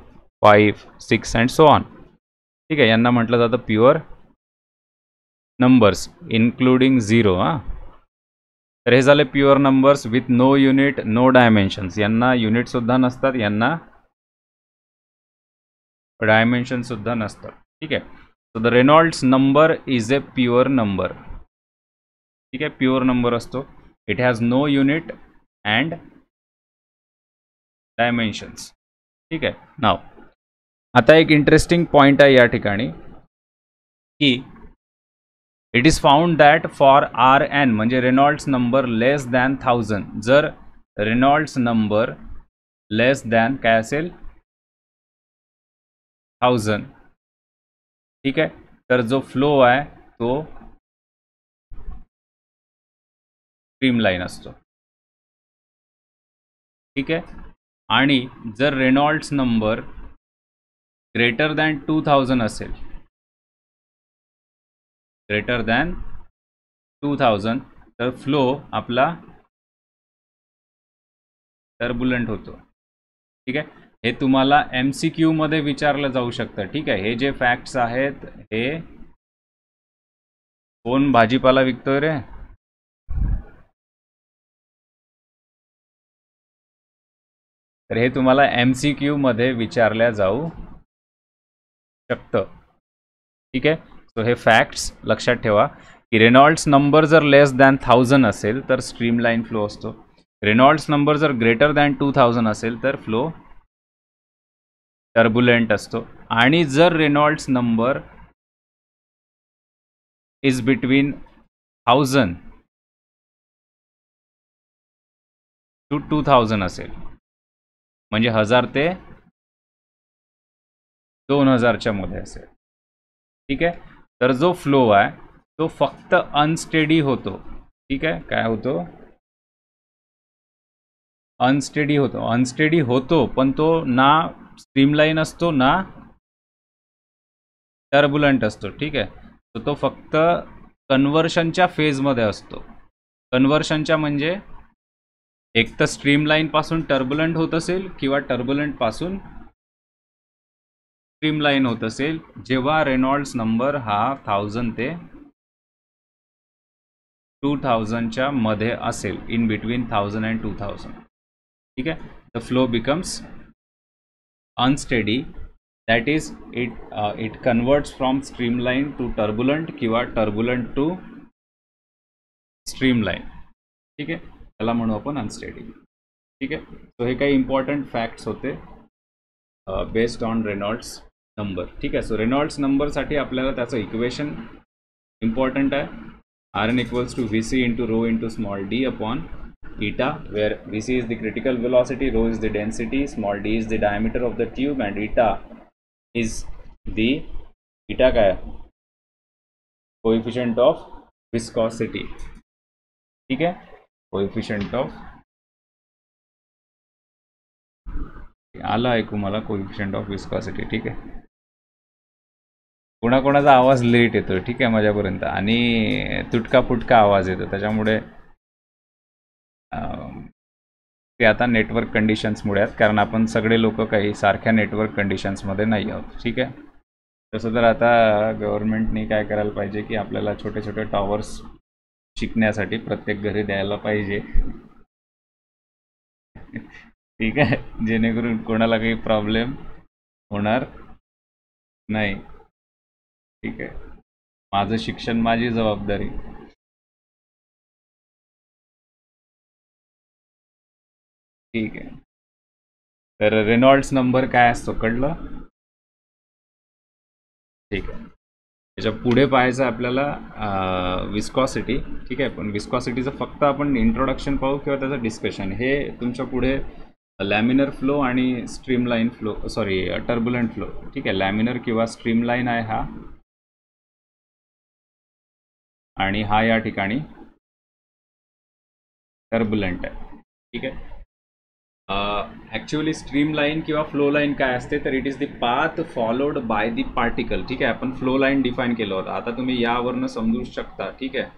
5 6 अँड सो ऑन. ठीक आहे, यांना म्हटलं जातं प्युअर नंबर्स इन्क्लुडिंग 0. तर हे झाले pure numbers with no unit no dimensions. यांना युनिट सुद्धा नसतात, यांना डायमेन्शन सुद्धा नसतात. ठीक आहे, so the Reynolds number is a pure number. ठीक आहे, प्युअर नंबर असतो. It has no unit and dimensions. ठीक आहे, नाव आता एक इंटरेस्टिंग पॉइंट आहे या ठिकाणी की it is found that for R N म्हणजे रेनॉल्ड्स नंबर लेस दॅन 1000, जर रेनॉल्ड्स नंबर लेस दॅन काय असेल 1000. ठीक आहे, तर जो फ्लो आहे तो स्ट्रीमलाईन असतो. ठीक आहे, आणि जर रेनॉल्ड्स नंबर ग्रेटर दॅन 2000 असेल, ग्रेटर दॅन 2000, तर फ्लो आपला टर्बुलंट होतो. ठीक आहे, हे तुम्हाला MCQ मध्ये विचारलं जाऊ शकतं. ठीक आहे, हे जे फॅक्ट्स आहेत, हे कोण भाजीपाला विकतोय रे? तर हे तुम्हाला MCQ मध्ये विचारल्या जाऊ शकतं. ठीक आहे, सो हे फॅक्ट्स लक्षात ठेवा की रेनॉल्ड्स नंबर जर लेस दॅन 1000 असेल तर स्ट्रीमलाईन फ्लो असतो. रेनॉल्ड्स नंबर जर ग्रेटर दॅन 2000 असेल तर फ्लो टर्बुलंट असतो. आणि जर Reynolds number is between 1000 to 2000 असेल, म्हणजे 1000 ते 2000च्या मध्ये असेल. ठीक आहे, तर जो फ्लो आहे तो फक्त अनस्टेडी होतो. ठीक आहे, काय होतो? अनस्टेडी होतो. अनस्टेडी होतो पण तो ना स्ट्रीमलाईन असतो ना टर्बुलंट असतो. ठीक आहे, तर तो फक्त कन्व्हर्शनच्या फेजमध्ये असतो. कन्व्हर्शनच्या म्हणजे एक तर स्ट्रीमलाईन पासून टर्बुलंट होत असेल किंवा टर्बुलंट पासून स्ट्रीमलाईन होत असेल, जेव्हा रेनॉल्ड्स नंबर हा 1000 ते 2000च्या मध्ये असेल, इन बिटवीन 1000 अँड 2000. ठीक आहे, the flow becomes unsteady. That is it converts from streamline to turbulent किंवा टर्बुलंट टू स्ट्रीमलाईन. ठीक आहे, त्याला म्हणू आपण अनस्टेडी. ठीक आहे, सो हे काही इम्पॉर्टंट फॅक्ट्स होते बेस्ड ऑन रेनॉल्ड्स नंबर. ठीक आहे, सो रेनॉल्ड्स नंबरसाठी आपल्याला त्याचं इक्वेशन इम्पॉर्टंट आहे. R N equals to V C into rho into small d upon eta, where Vc is the critical velocity, rho is the density, small d is the diameter of the tube, and eta is the काय coefficient of viscosity. ठीक आहे, coefficient of आला ऐकू मला coefficient of viscosity. ठीक आहे, कोणाकोणाचा आवाज late येतो. ठीक आहे, माझ्यापर्यंत आणि तुटका फुटका आवाज येतो, त्याच्यामुळे ते आता नेटवर्क कंडिशन्समुळे आहेत, कारण आपण सगळे लोक काही सारख्या नेटवर्क कंडिशन्समध्ये नाही आहोत. ठीक आहे, तसं तर आता गव्हर्नमेंटने काय करायला पाहिजे की आपल्याला छोटे छोटे टॉवर्स शिकण्यासाठी प्रत्येक घरी द्यायला पाहिजे. ठीक आहे, जेणेकरून कोणाला काही प्रॉब्लेम होणार नाही. ठीक आहे, माझं शिक्षण माझी जबाबदारी. ठीक आहे. तर रेनॉल्ड्स नंबर काय असतो कळलं? ठीक आहे. त्याच्या पुढे पाहायचं आपल्याला विस्कॉसिटी. ठीक आहे, पण विस्कॉसिटीचं फक्त आपण इंट्रोडक्शन पाहू किंवा त्याचं डिस्कशन. हे तुमच्या पुढे लॅमिनर फ्लो आणि streamline flow, sorry turbulent flow. ठीक आहे, लॅमिनर किंवा स्ट्रीमलाईन आहे हा, आणि हा या ठिकाणी टर्बुलंट आहे. ठीक आहे. ॲक्च्युअली स्ट्रीमलाईन किंवा फ्लो लाईन काय असते, तर it is the path followed by the particle. ठीक आहे, आपण फ्लो लाईन डिफाईन केलं होतं. आता तुम्ही यावरनं समजू शकता. ठीक आहे,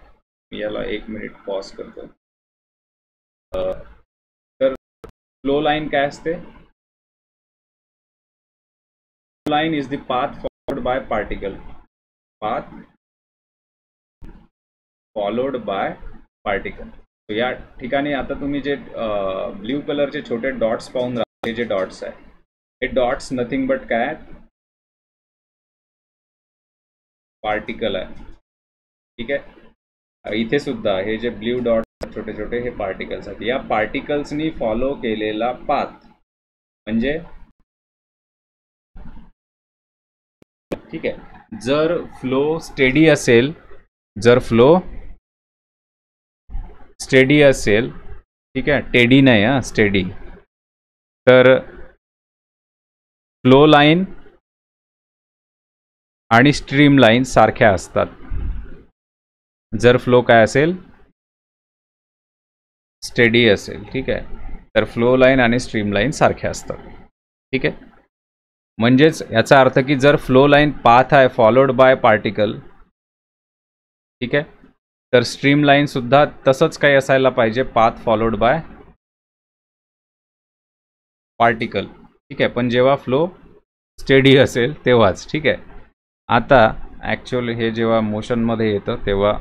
मी याला 1 मिनिट पॉज करतो. तर फ्लो लाईन काय असते? Flow line is the path followed by particle. Path followed by particle. या ठिकाणी आता तुम्ही जे ब्ल्यू कलरचे छोटे डॉट्स पाहून राहिले, हे जे डॉट्स आहे, हे डॉट्स नथिंग बट काय पार्टिकल आहे. ठीक आहे, इथे सुद्धा हे जे ब्ल्यू डॉट्स छोटे छोटे हे पार्टिकल्स आहेत. या पार्टिकल्सनी फॉलो केलेला पाथ म्हणजे, ठीक आहे, जर फ्लो स्टेडी असेल, जर फ्लो स्टेडी असेल, ठीक आहे, टेडी नाही हा, स्टेडी, तर फ्लो लाईन आणि स्ट्रीम लाईन सारख्या असतात. जर फ्लो काय असेल, स्टेडी असेल. ठीक आहे, तर फ्लो लाईन आणि स्ट्रीम लाईन सारख्या असतात. ठीक आहे, म्हणजेच याचा अर्थ की जर फ्लो लाईन पाथ आहे फॉलोड बाय पार्टिकल, ठीक आहे, तर स्ट्रीम लाईन सुद्धा तसंच काही असायला पाहिजे, पाथ फॉलोड बाय पार्टिकल. ठीक आहे, पण जेव्हा फ्लो स्टेडी असेल तेव्हाच. ठीक आहे. आता ॲक्च्युअली हे जेव्हा मोशनमध्ये येतं तेव्हा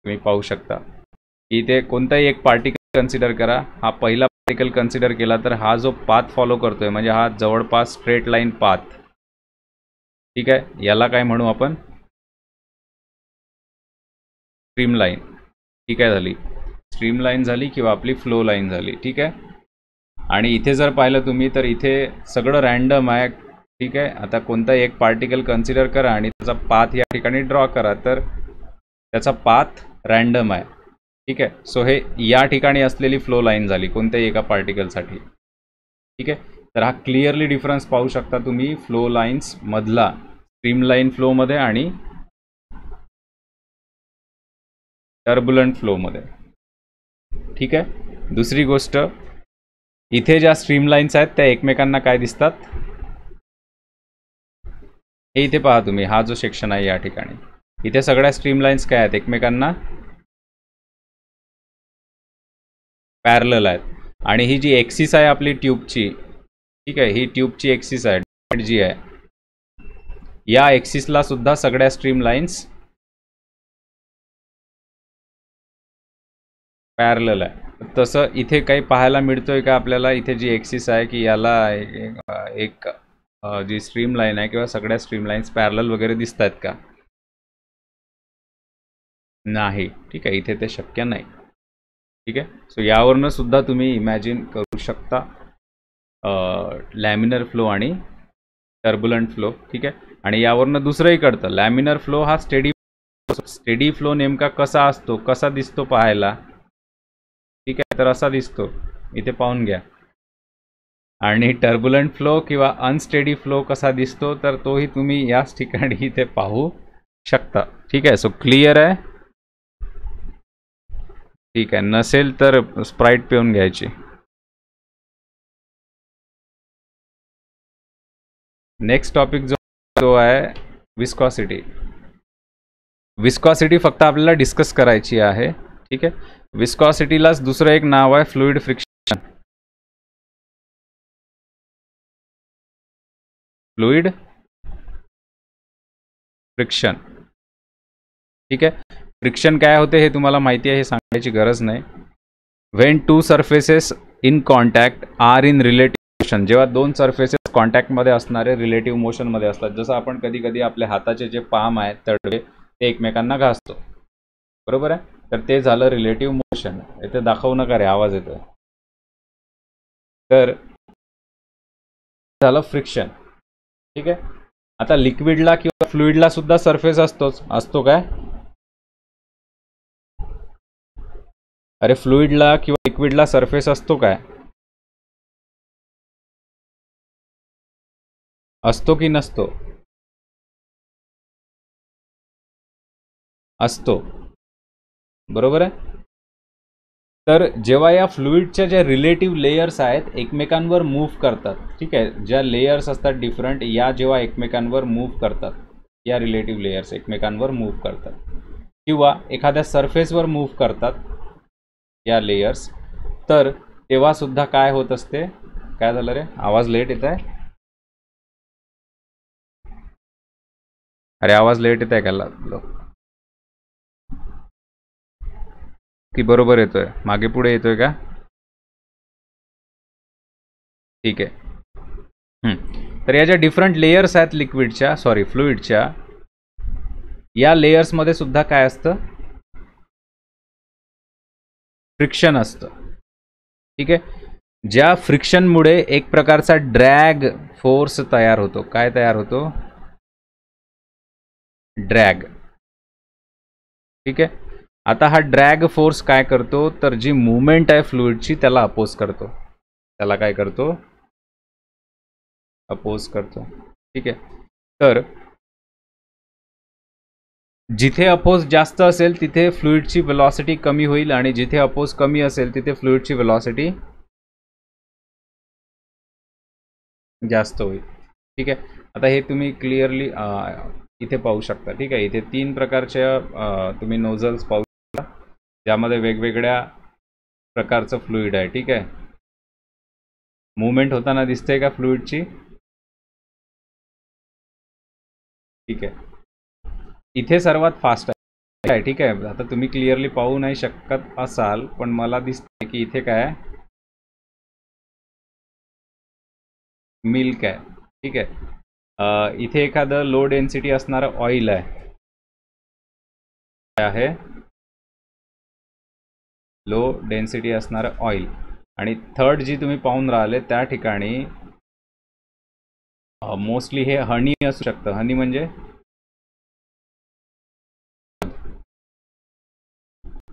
तुम्ही पाहू शकता की इथे कोणताही एक पार्टिकल कन्सिडर करा. हा पहिला पार्टिकल कन्सिडर केला तर हा जो पाथ फॉलो करतोय म्हणजे हा जवळपास स्ट्रेट लाईन पाथ. ठीक आहे, याला काय म्हणू आपण? Stream line. ठीक आहे, झाली स्ट्रीम लाईन झाली किंवा आपली फ्लो लाईन झाली. ठीक आहे, आणि इथे जर पाहिलं तुम्ही तर इथे सगळं रँडम आहे. ठीक आहे, आता कोणता एक पार्टिकल कन्सिडर करा आणि त्याचा पाथ या ठिकाणी ड्रॉ करा, तर त्याचा पाथ रँडम आहे. ठीक आहे, सो हे या ठिकाणी असलेली फ्लो लाईन झाली कोणत्याही एका पार्टिकलसाठी. ठीक आहे, तर हा क्लिअरली डिफरन्स पाहू शकता तुम्ही फ्लो लाईन्स मधला, स्ट्रीम लाईन फ्लोमध्ये आणि टर्बुलंट फ्लोमध्ये. ठीक आहे, दुसरी गोष्ट, इथे ज्या स्ट्रीम लाईन्स आहेत त्या एकमेकांना काय दिसतात, हे इथे पहा तुम्ही, हा जो सेक्शन आहे या ठिकाणी, इथे सगळ्या स्ट्रीम लाईन्स काय आहेत, एकमेकांना पॅरलल आहेत. आणि ही जी एक्सिस आहे आपली ट्यूबची, ठीक आहे, ही ट्यूबची एक्सिस आहे जी आहे, या एक्सिसला सुद्धा सगळ्या स्ट्रीम लाईन्स पॅरलल आहे. तसं इथे काही पाहायला मिळतोय का आपल्याला? इथे जी एक्सिस आहे की याला एक जी स्ट्रीम लाईन आहे किंवा सगळ्या स्ट्रीम लाईन्स पॅरलल वगैरे दिसत आहेत का? नाही. ठीक आहे, इथे ते शक्य नाही. ठीक आहे, सो यावरनं सुद्धा तुम्ही इमॅजिन करू शकता लॅमिनर फ्लो आणि टर्बुलंट फ्लो. ठीक आहे, आणि यावरनं दुसरंही कळतं, लॅमिनर फ्लो हा स्टेडी फ्लो नेमका कसा असतो, कसा दिसतो पाहायला. ठीक आहे, तर असा दिसतो, इथे पाहून घ्या. आणि टर्बुलंट फ्लो किंवा अनस्टेडी फ्लो कसा दिसतो, तर तोही तुम्ही याच ठिकाणी इथे पाहू शकता. ठीक आहे, सो क्लिअर आहे? ठीक आहे, नसेल तर स्प्राईट पिऊन घ्यायची. नेक्स्ट टॉपिक जो आहे विस्कॉसिटी. विस्कॉसिटी फक्त आपल्याला डिस्कस करायची आहे. ठीक आहे, विस्कॉसिटीलाच दुसरं एक नाव आहे फ्लुइड फ्रिक्शन. Fluid friction. ठीक आहे, फ्रिक्शन काय होते हे तुम्हाला माहिती आहे, हे सांगायची गरज नाही. When to surfaces in contact are in relative motion, जेव्हा दोन सरफेसेस कॉन्टॅक्टमध्ये असणारे रिलेटिव्ह मोशनमध्ये असतात, जसं आपण कधी कधी आपल्या हाताचे जे पाम आहेत तळवे ते एकमेकांना घासतो, बरोबर आहे, तर ते झालं रिलेटिव्ह मोशन. इथे दाखवू नका रे, आवाज येतोय. तर झालं फ्रिक्शन. ठीक आहे. आता लिक्विडला किंवा फ्लुइडला सुद्धा सरफेस असतो काय? अरे फ्लुइडला किंवा लिक्विडला सरफेस असतो काय? असतो की नसतो? असतो. बरोबर आहे. तर जेव्हा या फ्लुइडच्या ज्या रिलेटिव्ह लेयर्स आहेत एकमेकांवर मूव्ह करतात, ठीक आहे, ज्या लेयर्स असतात डिफरंट, या जेव्हा एकमेकांवर मूव्ह करतात, या रिलेटिव्ह लेयर्स एकमेकांवर मूव्ह करतात किंवा एखाद्या सरफेसवर मूव्ह करतात या लेयर्स, तर तेव्हा सुद्धा काय होत असते? काय झालं रे? आवाज लेट येत आहे. अरे आवाज लेट येत आहे का? की बरोबर येतोय? मागे पुढे येतोय का? ठीक आहे. तर या ज्या डिफरंट लेयर्स आहेत लिक्विडच्या, सॉरी फ्लुइडच्या, या लेयर्समध्ये सुद्धा काय असतं? फ्रिक्शन असतं. ठीक आहे. ज्या फ्रिक्शनमुळे एक प्रकारचा ड्रॅग फोर्स तयार होतो. काय तयार होतो? ड्रॅग. ठीक आहे. आता हा ड्रॅग फोर्स काय करतो? तर जी मूवमेंट आहे फ्लुइडची त्याला अपोज करतो. त्याला काय करतो? अपोज करतो. ठीक आहे. तर जिथे अपोज जास्त असेल तिथे फ्लुइडची वेलॉसिटी कमी होईल आणि जिथे अपोज कमी असेल तिथे फ्लुइडची वेलॉसिटी जास्त होईल. ठीक आहे. आता हे तुम्ही क्लिअरली इथे पाहू शकता. ठीक आहे. इथे 3 प्रकारच्या तुम्ही नोझल्स पाहू शकता ज्यामध्ये वेगवेगळ्या प्रकारचं फ्लुइड आहे. ठीक आहे. मूवमेंट होताना दिसते का फ्लुइडची? ठीक आहे. इथे सर्वात फास्ट आहे. ठीक आहे. आता तुम्ही क्लिअरली पाहू नाही शकत असाल पण मला दिसते की इथे काय आहे? मिल्क आहे. ठीक आहे. इथे एखादं लो डेन्सिटी असणारं ऑइल आहे, लो डेन्सिटी असणारं ऑइल. आणि थर्ड जी तुम्ही पाहून राहिले त्या ठिकाणी मोस्टली हे हनी असू शकतं. हनी म्हणजे,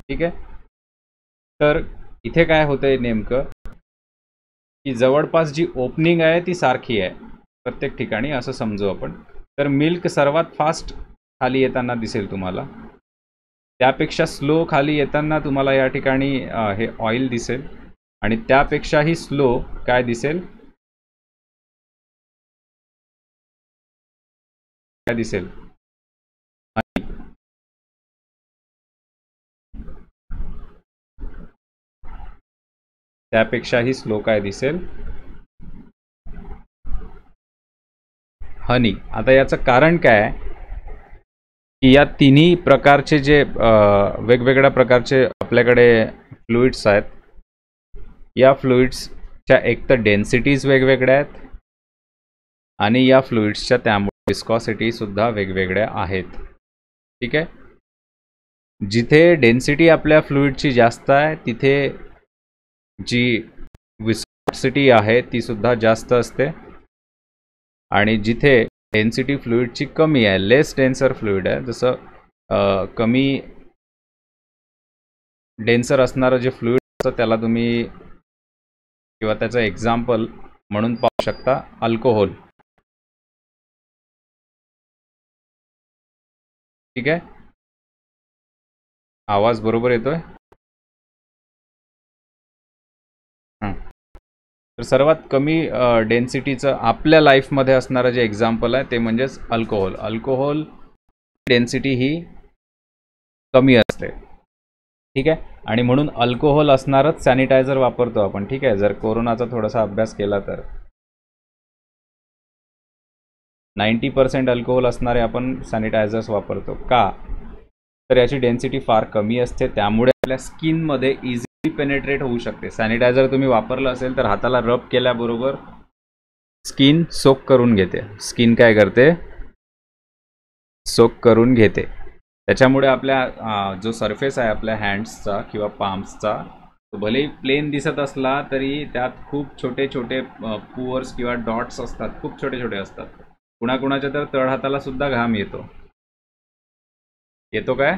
ठीक आहे. तर इथे काय होतंय नेमकं की जवळपास जी ओपनिंग आहे ती सारखी आहे प्रत्येक ठिकाणी असं समजू आपण. तर मिल्क सर्वात फास्ट खाली येताना दिसेल तुम्हाला. त्यापेक्षा स्लो खाली येताना तुम्हाला या ठिकाणी हे ऑइल दिसेल आणि त्यापेक्षाही स्लो काय दिसेल? काय दिसेल? त्यापेक्षाही स्लो काय दिसेल? हनी. आता याचं कारण काय आहे की या तिन्ही प्रकारचे जे वेगवेगळ्या प्रकारचे आपल्याकडे फ्लुइड्स आहेत, या फ्लुइड्सच्या एक तर डेन्सिटीज वेगवेगळ्या आहेत आणि या फ्लुइड्सच्या त्यामुळे विस्कॉसिटी सुद्धा वेगवेगळ्या आहेत. ठीक आहे. जिथे डेन्सिटी आपल्या फ्लुइडची जास्त आहे तिथे जी विस्कॉसिटी आहे ती सुद्धा जास्त असते आणि जिथे डेन्सिटी फ्लुइडची कमी आहे, लेस डेन्सर फ्लुइड आहे, जसं कमी डेन्सर असणारं जे फ्लुइड असतं त्याला तुम्ही किंवा त्याचं एक्झाम्पल म्हणून पाहू शकता अल्कोहोल. ठीक आहे. आवाज बरोबर येतोय? तर सर्वात कमी डेन्सिटीचं आपल्या लाईफमध्ये असणारं जे एक्झाम्पल आहे ते म्हणजेच अल्कोहोल. अल्कोहोल डेन्सिटी ही कमी असते. ठीक आहे. आणि म्हणून अल्कोहोल असणारच सॅनिटायझर वापरतो आपण. ठीक आहे. जर कोरोनाचा थोडासा अभ्यास केला तर 90% अल्कोहोल असणारे आपण सॅनिटायझर्स वापरतो. का? तर याची डेन्सिटी फार कमी असते, त्यामुळे आपल्या स्किनमध्ये इझिली पेनेट्रेट होऊ शकते. सॅनिटायझर तुम्ही वापरलं असेल तर हाताला रब केल्याबरोबर स्किन सोक करून घेते. स्किन काय करते? सोक करून घेते. त्याच्यामुळे आपल्या जो सरफेस आहे आपल्या हँड्सचा किंवा पाम्सचा तो भलेही प्लेन दिसत असला तरी त्यात खूप छोटे छोटे पुअर्स किंवा डॉट्स असतात, खूप छोटे छोटे असतात. कुणाकुणाच्या तर तळहाताला सुद्धा घाम येतो. येतो काय?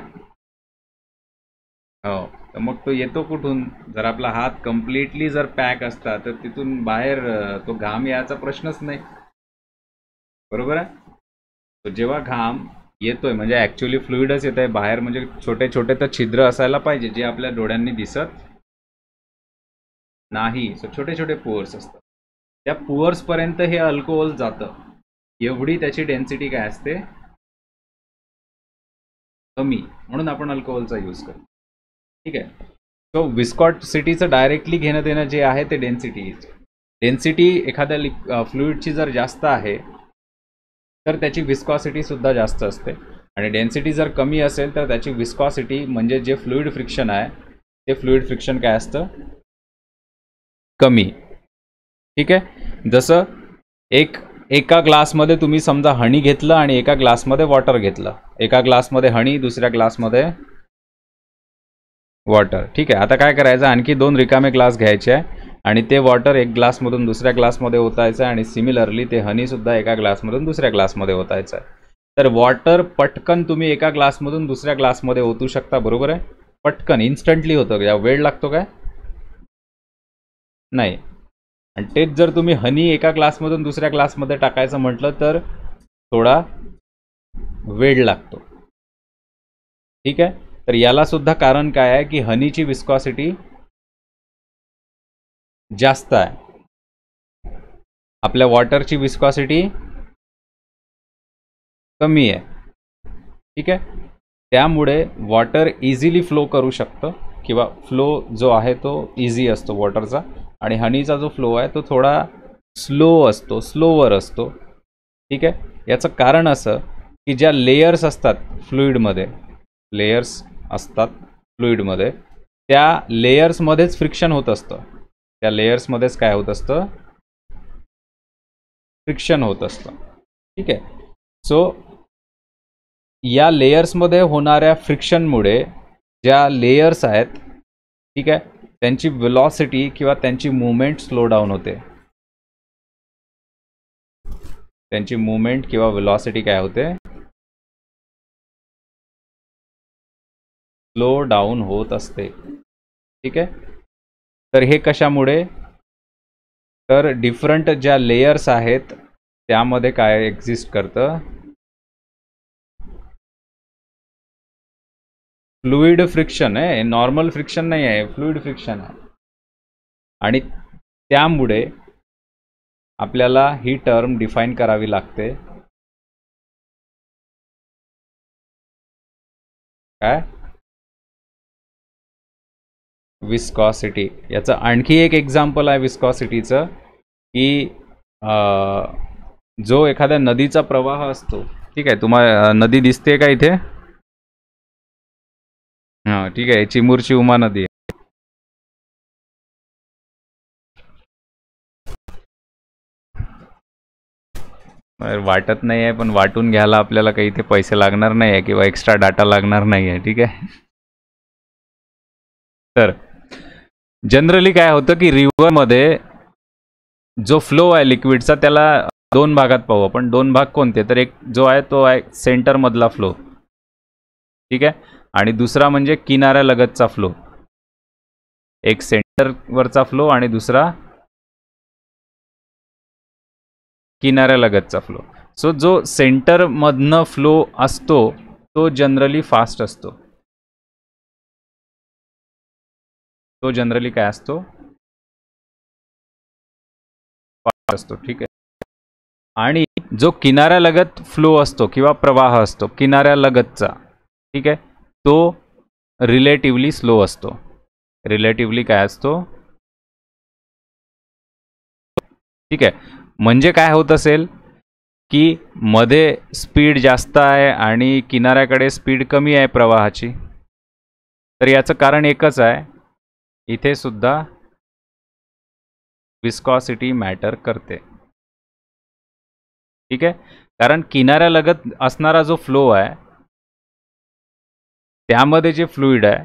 हो. तर मग तो येतो कुठून? जर आपला हात कम्प्लिटली जर पॅक असता तर तिथून बाहेर तो घाम यायचा प्रश्नच नाही. बरोबर आहे. तो जेव्हा घाम येतोय म्हणजे ऍक्च्युअली फ्लुइडच येत आहे बाहेर, म्हणजे छोटे छोटे तर छिद्र असायला पाहिजे जे आपल्या डोळ्यांनी दिसत नाही. सो छोटे छोटे पोअर्स असतात. त्या पुअर्स पर्यंत हे अल्कोहोल जातं. एवढी त्याची डेन्सिटी काय असते? कमी. म्हणून आपण अल्कोहोलचा यूज करतो. ठीक आहे. सो विस्कॉसिटीचं डायरेक्टली घेणं देणं जे आहे ते डेन्सिटी एखाद्या फ्लुइडची जर जास्त आहे तर त्याची विस्कॉसिटी सुद्धा जास्त असते, आणि डेन्सिटी जर कमी असेल तर त्याची विस्कॉसिटी म्हणजे जे फ्लुइड फ्रिक्शन आहे ते फ्लुइड फ्रिक्शन काय असतं? कमी. ठीक आहे. जसं एका ग्लासमध्ये तुम्ही समजा हनी घेतलं आणि एका ग्लासमध्ये वॉटर घेतलं. एका ग्लासमध्ये हनी, दुसऱ्या ग्लासमध्ये वॉटर. ठीक आहे. आता काय करायचं? आणखी 2 रिकामे ग्लास घ्यायचे आहे आणि ते वॉटर एक ग्लासमधून दुसऱ्या ग्लासमध्ये ओतायचं आहे, आणि सिमिलरली ते हनीसुद्धा एका ग्लासमधून दुसऱ्या ग्लासमध्ये ओतायचं आहे. तर वॉटर पटकन तुम्ही एका ग्लासमधून दुसऱ्या ग्लासमध्ये ओतू शकता. बरोबर आहे. पटकन इन्स्टंटली होतं. या वेळ लागतो काय? नाही. आणि तेच जर तुम्ही हनी एका ग्लासमधून दुसऱ्या ग्लासमध्ये टाकायचं म्हटलं तर थोडा वेळ लागतो. ठीक आहे. तर याला सुद्धा कारण काय आहे की हनीची विस्कॉसिटी जास्त आहे, आपल्या वॉटरची विस्कॉसिटी कमी आहे. ठीक आहे. त्यामुळे वॉटर इझिली फ्लो करू शकतं, किंवा फ्लो जो आहे तो इझी असतो वॉटरचा, आणि हनीचा जो फ्लो आहे तो थोडा स्लोवर असतो. ठीक आहे. याचं कारण असं की ज्या लेयर्स असतात फ्लुइडमध्ये, त्या लेयर्समध्येच फ्रिक्शन होत असतं. त्या लेयर्समध्येच काय होत असतं? फ्रिक्शन होत असतं. ठीक आहे. सो या लेयर्समध्ये होणाऱ्या फ्रिक्शनमुळे ज्या लेयर्स आहेत, ठीक आहे, त्यांची वेलॉसिटी किंवा त्यांची मूवमेंट स्लो डाऊन होते. त्यांची मूवमेंट किंवा वेलॉसिटी काय होते? स्लो डाऊन होत असते. ठीक आहे. तर हे कशामुळे? तर डिफरंट ज्या लेयर्स आहेत त्यामध्ये काय एक्झिस्ट करतं? फ्लुइड फ्रिक्शन आहे. नॉर्मल फ्रिक्शन नाही आहे, फ्लुइड फ्रिक्शन आहे. आणि त्यामुळे आपल्याला ही टर्म डिफाईन करावी लागते. काय? विस्कॉसिटी. याचं आणखी एक एक्झाम्पल आहे विस्कॉसिटीचं, की जो एखाद्या नदीचा प्रवाह असतो. ठीक आहे. तुम्हाला नदी दिसते का इथे? हां, ठीक आहे. चिमूरची उमा नदी. वाटत नाही आहे, पण वाटून घ्यायला आपल्याला काही इथे पैसे लागणार नाही आहे किंवा एक्स्ट्रा डाटा लागणार नाही आहे. ठीक आहे. तर जनरली काय होतं की रिव्हरमध्ये जो फ्लो आहे लिक्विडचा त्याला 2 भागात पाहू आपण. 2 भाग कोणते? तर एक जो आहे तो आहे सेंटर मधला फ्लो. ठीक आहे. आणि दुसरा म्हणजे किनाऱ्यालगतचा फ्लो. एक सेंटरवरचा फ्लो आणि दुसरा किनाऱ्यालगतचा फ्लो. सो जो सेंटर मधनं फ्लो असतो तो जनरली फास्ट असतो. तो जनरली काय असतो? फास्ट असतो. ठीक आहे. आणि जो किनाऱ्यालगत फ्लो असतो किंवा प्रवाह असतो किनाऱ्यालगतचा, ठीक आहे, तो रिलेटिव्हली स्लो असतो. रिलेटिव्हली काय असतो? ठीक आहे. म्हणजे काय होत असेल की मध्ये स्पीड जास्त आहे आणि किनाऱ्याकडे स्पीड कमी आहे प्रवाहाची. तर याचं कारण एकच आहे, इथे सुद्धा विस्कॉसिटी मॅटर करते. ठीक आहे. कारण किनाऱ्यालगत असणारा जो फ्लो आहे त्यामध्ये जे फ्लुइड आहे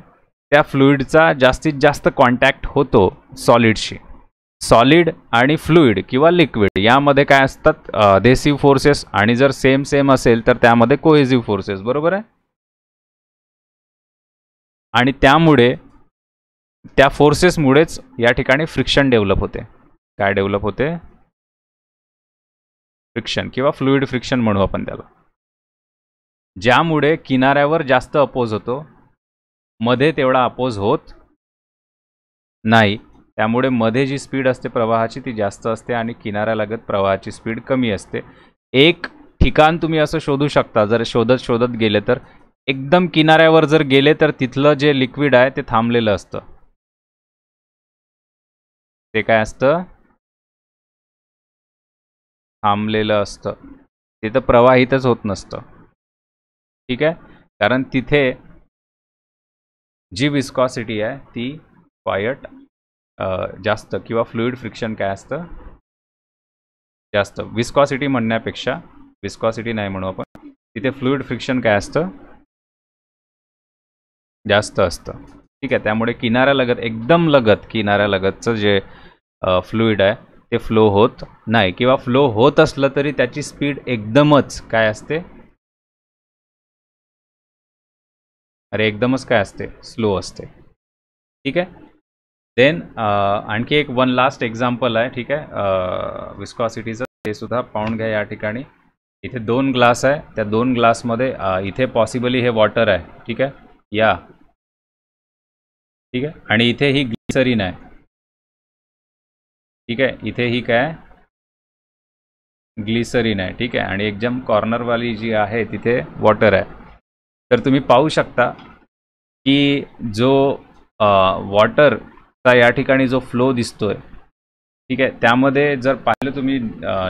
त्या फ्लुइडचा जास्तीत जास्त कॉन्टॅक्ट होतो सॉलिडशी. सॉलिड आणि फ्लुइड किंवा लिक्विड यामध्ये काय असतात, अधेसिव्ह फोर्सेस, आणि जर सेम सेम असेल तर त्यामध्ये कोहेसिव्ह फोर्सेस, बरोबर आहे. आणि त्यामुळे त्या फोर्सेसमुळेच या ठिकाणी फ्रिक्शन डेव्हलप होते. काय डेव्हलप होते? फ्रिक्शन किंवा फ्लुइड फ्रिक्शन म्हणू आपण त्याला, ज्यामुळे किनाऱ्यावर जास्त अपोज होतो, मध्ये तेवढा अपोज होत नाही. त्यामुळे मध्ये जी स्पीड असते प्रवाहाची ती जास्त असते आणि किनाऱ्यालगत प्रवाहाची स्पीड कमी असते. एक ठिकाण तुम्ही असं शोधू शकता, जर शोधत शोधत गेले तर एकदम किनाऱ्यावर जर गेले तर तिथलं जे लिक्विड आहे ते थांबलेलं असतं. ते काय असतं? थांबलेलं असतं. तिथं प्रवाहितच होत नसतं. ठीक आहे, कारण तिथे जी विस्कॉसिटी आहे ती क्वायट जास्त, किंवा फ्लुइड फ्रिक्शन काय असतं? जास्त. विस्कॉसिटी म्हणण्यापेक्षा विस्कॉसिटी नाही म्हणू आपण, तिथे फ्लुइड फ्रिक्शन काय असतं? जास्त असतं. ठीक आहे, त्यामुळे किनाऱ्यालगत, एकदम लगत किनाऱ्यालगतचं जे फ्लुइड आहे ते फ्लो होत नाही, किंवा फ्लो होत असलं तरी त्याची स्पीड एकदमच काय असते? अरे एकदमच काय असते? स्लो असते. ठीक आहे. देन आणखी एक वन लास्ट एक्झाम्पल आहे. ठीक आहे, विस्कॉसिटीचं ते सुद्धा पाहून घ्या. या ठिकाणी इथे 2 ग्लास आहे. त्या 2 ग्लासमध्ये इथे पॉसिबली हे वॉटर आहे. ठीक आहे, या ठीक आहे, आणि इथे ही ग्लिसरीन आहे. ठीक आहे, इथे ही काय? ग्लिसरीन आहे. ठीक आहे, आणि एकदम कॉर्नरवाली जी आहे तिथे वॉटर आहे. तर तुम्ही पाहू शकता की जो वॉटरचा या ठिकाणी जो फ्लो दिसतोय, ठीक आहे, त्यामध्ये जर पाहिलं तुम्ही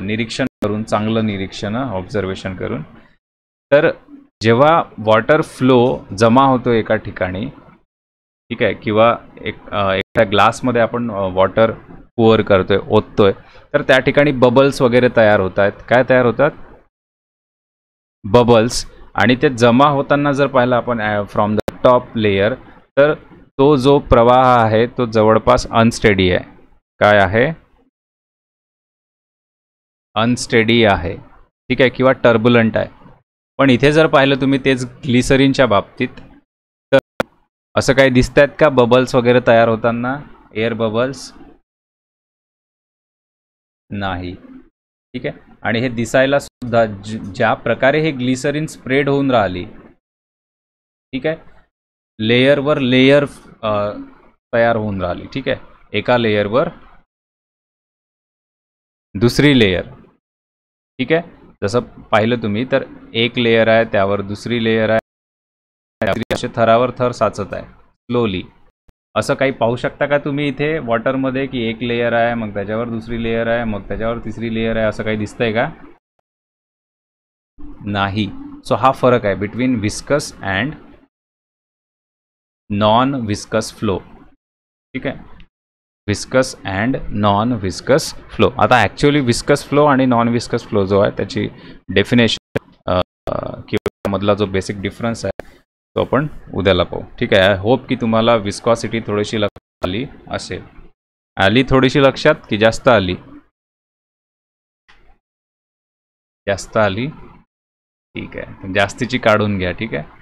निरीक्षण करून, चांगलं निरीक्षण, ऑब्झर्वेशन करून, तर जेव्हा वॉटर फ्लो जमा होतो एका ठिकाणी, ठीक आहे, किंवा एका ग्लासमध्ये आपण वॉटर पुअर करतोय, ओततोय, तर त्या ठिकाणी बबल्स वगैरे तयार होत आहेत. काय तयार होतात? बबल्स. आणि ते जमा होताना जर पाहिलं आपण फ्रॉम द टॉप लेयर, तर तो जो प्रवाह आहे तो जवळपास अनस्टेडी आहे. काय आहे? अनस्टेडी आहे. ठीक आहे, किंवा टर्बुलंट आहे. पण इथे जर पाहिलं तुम्ही तेच ग्लिसरीनच्या बाबतीत, तर असं काही दिसत आहेत का बबल्स वगैरे तयार होताना? एअर बबल्स नाही. ठीक आहे, आणि हे दिसायला सुद्धा ज्या प्रकारे हे ग्लिसरीन स्प्रेड होऊन राहिली, ठीक आहे, लेयरवर लेयर तयार होऊन राहिली. ठीक आहे, एका लेयरवर दुसरी लेयर. ठीक आहे, जसं पाहिलं तुम्ही तर एक लेयर आहे, त्यावर दुसरी लेयर आहे, असे थरावर थर साचत आहे स्लोली. असं काही पाहू शकता का तुम्ही इथे वॉटरमध्ये की एक लेयर आहे, मग त्याच्यावर दुसरी लेयर आहे, मग त्याच्यावर तिसरी लेयर आहे, असं काही दिसतंय का? नाही. सो हा फरक आहे between viscous and non viscous flow. ठीक आहे, viscous and non viscous flow. आता ॲक्च्युअली विस्कस फ्लो आणि नॉन विस्कस फ्लो जो आहे त्याची डेफिनेशन किंवा मधला जो बेसिक डिफरन्स आहे तो आपण उद्याला पाहू. ठीक आहे, आय होप की तुम्हाला विस्कॉसिटी थोडीशी लक्षात आली असेल. आली थोडीशी लक्षात की जास्त आली? जास्त आली. ठीक आहे, जास्तीची काढून घ्या. ठीक आहे.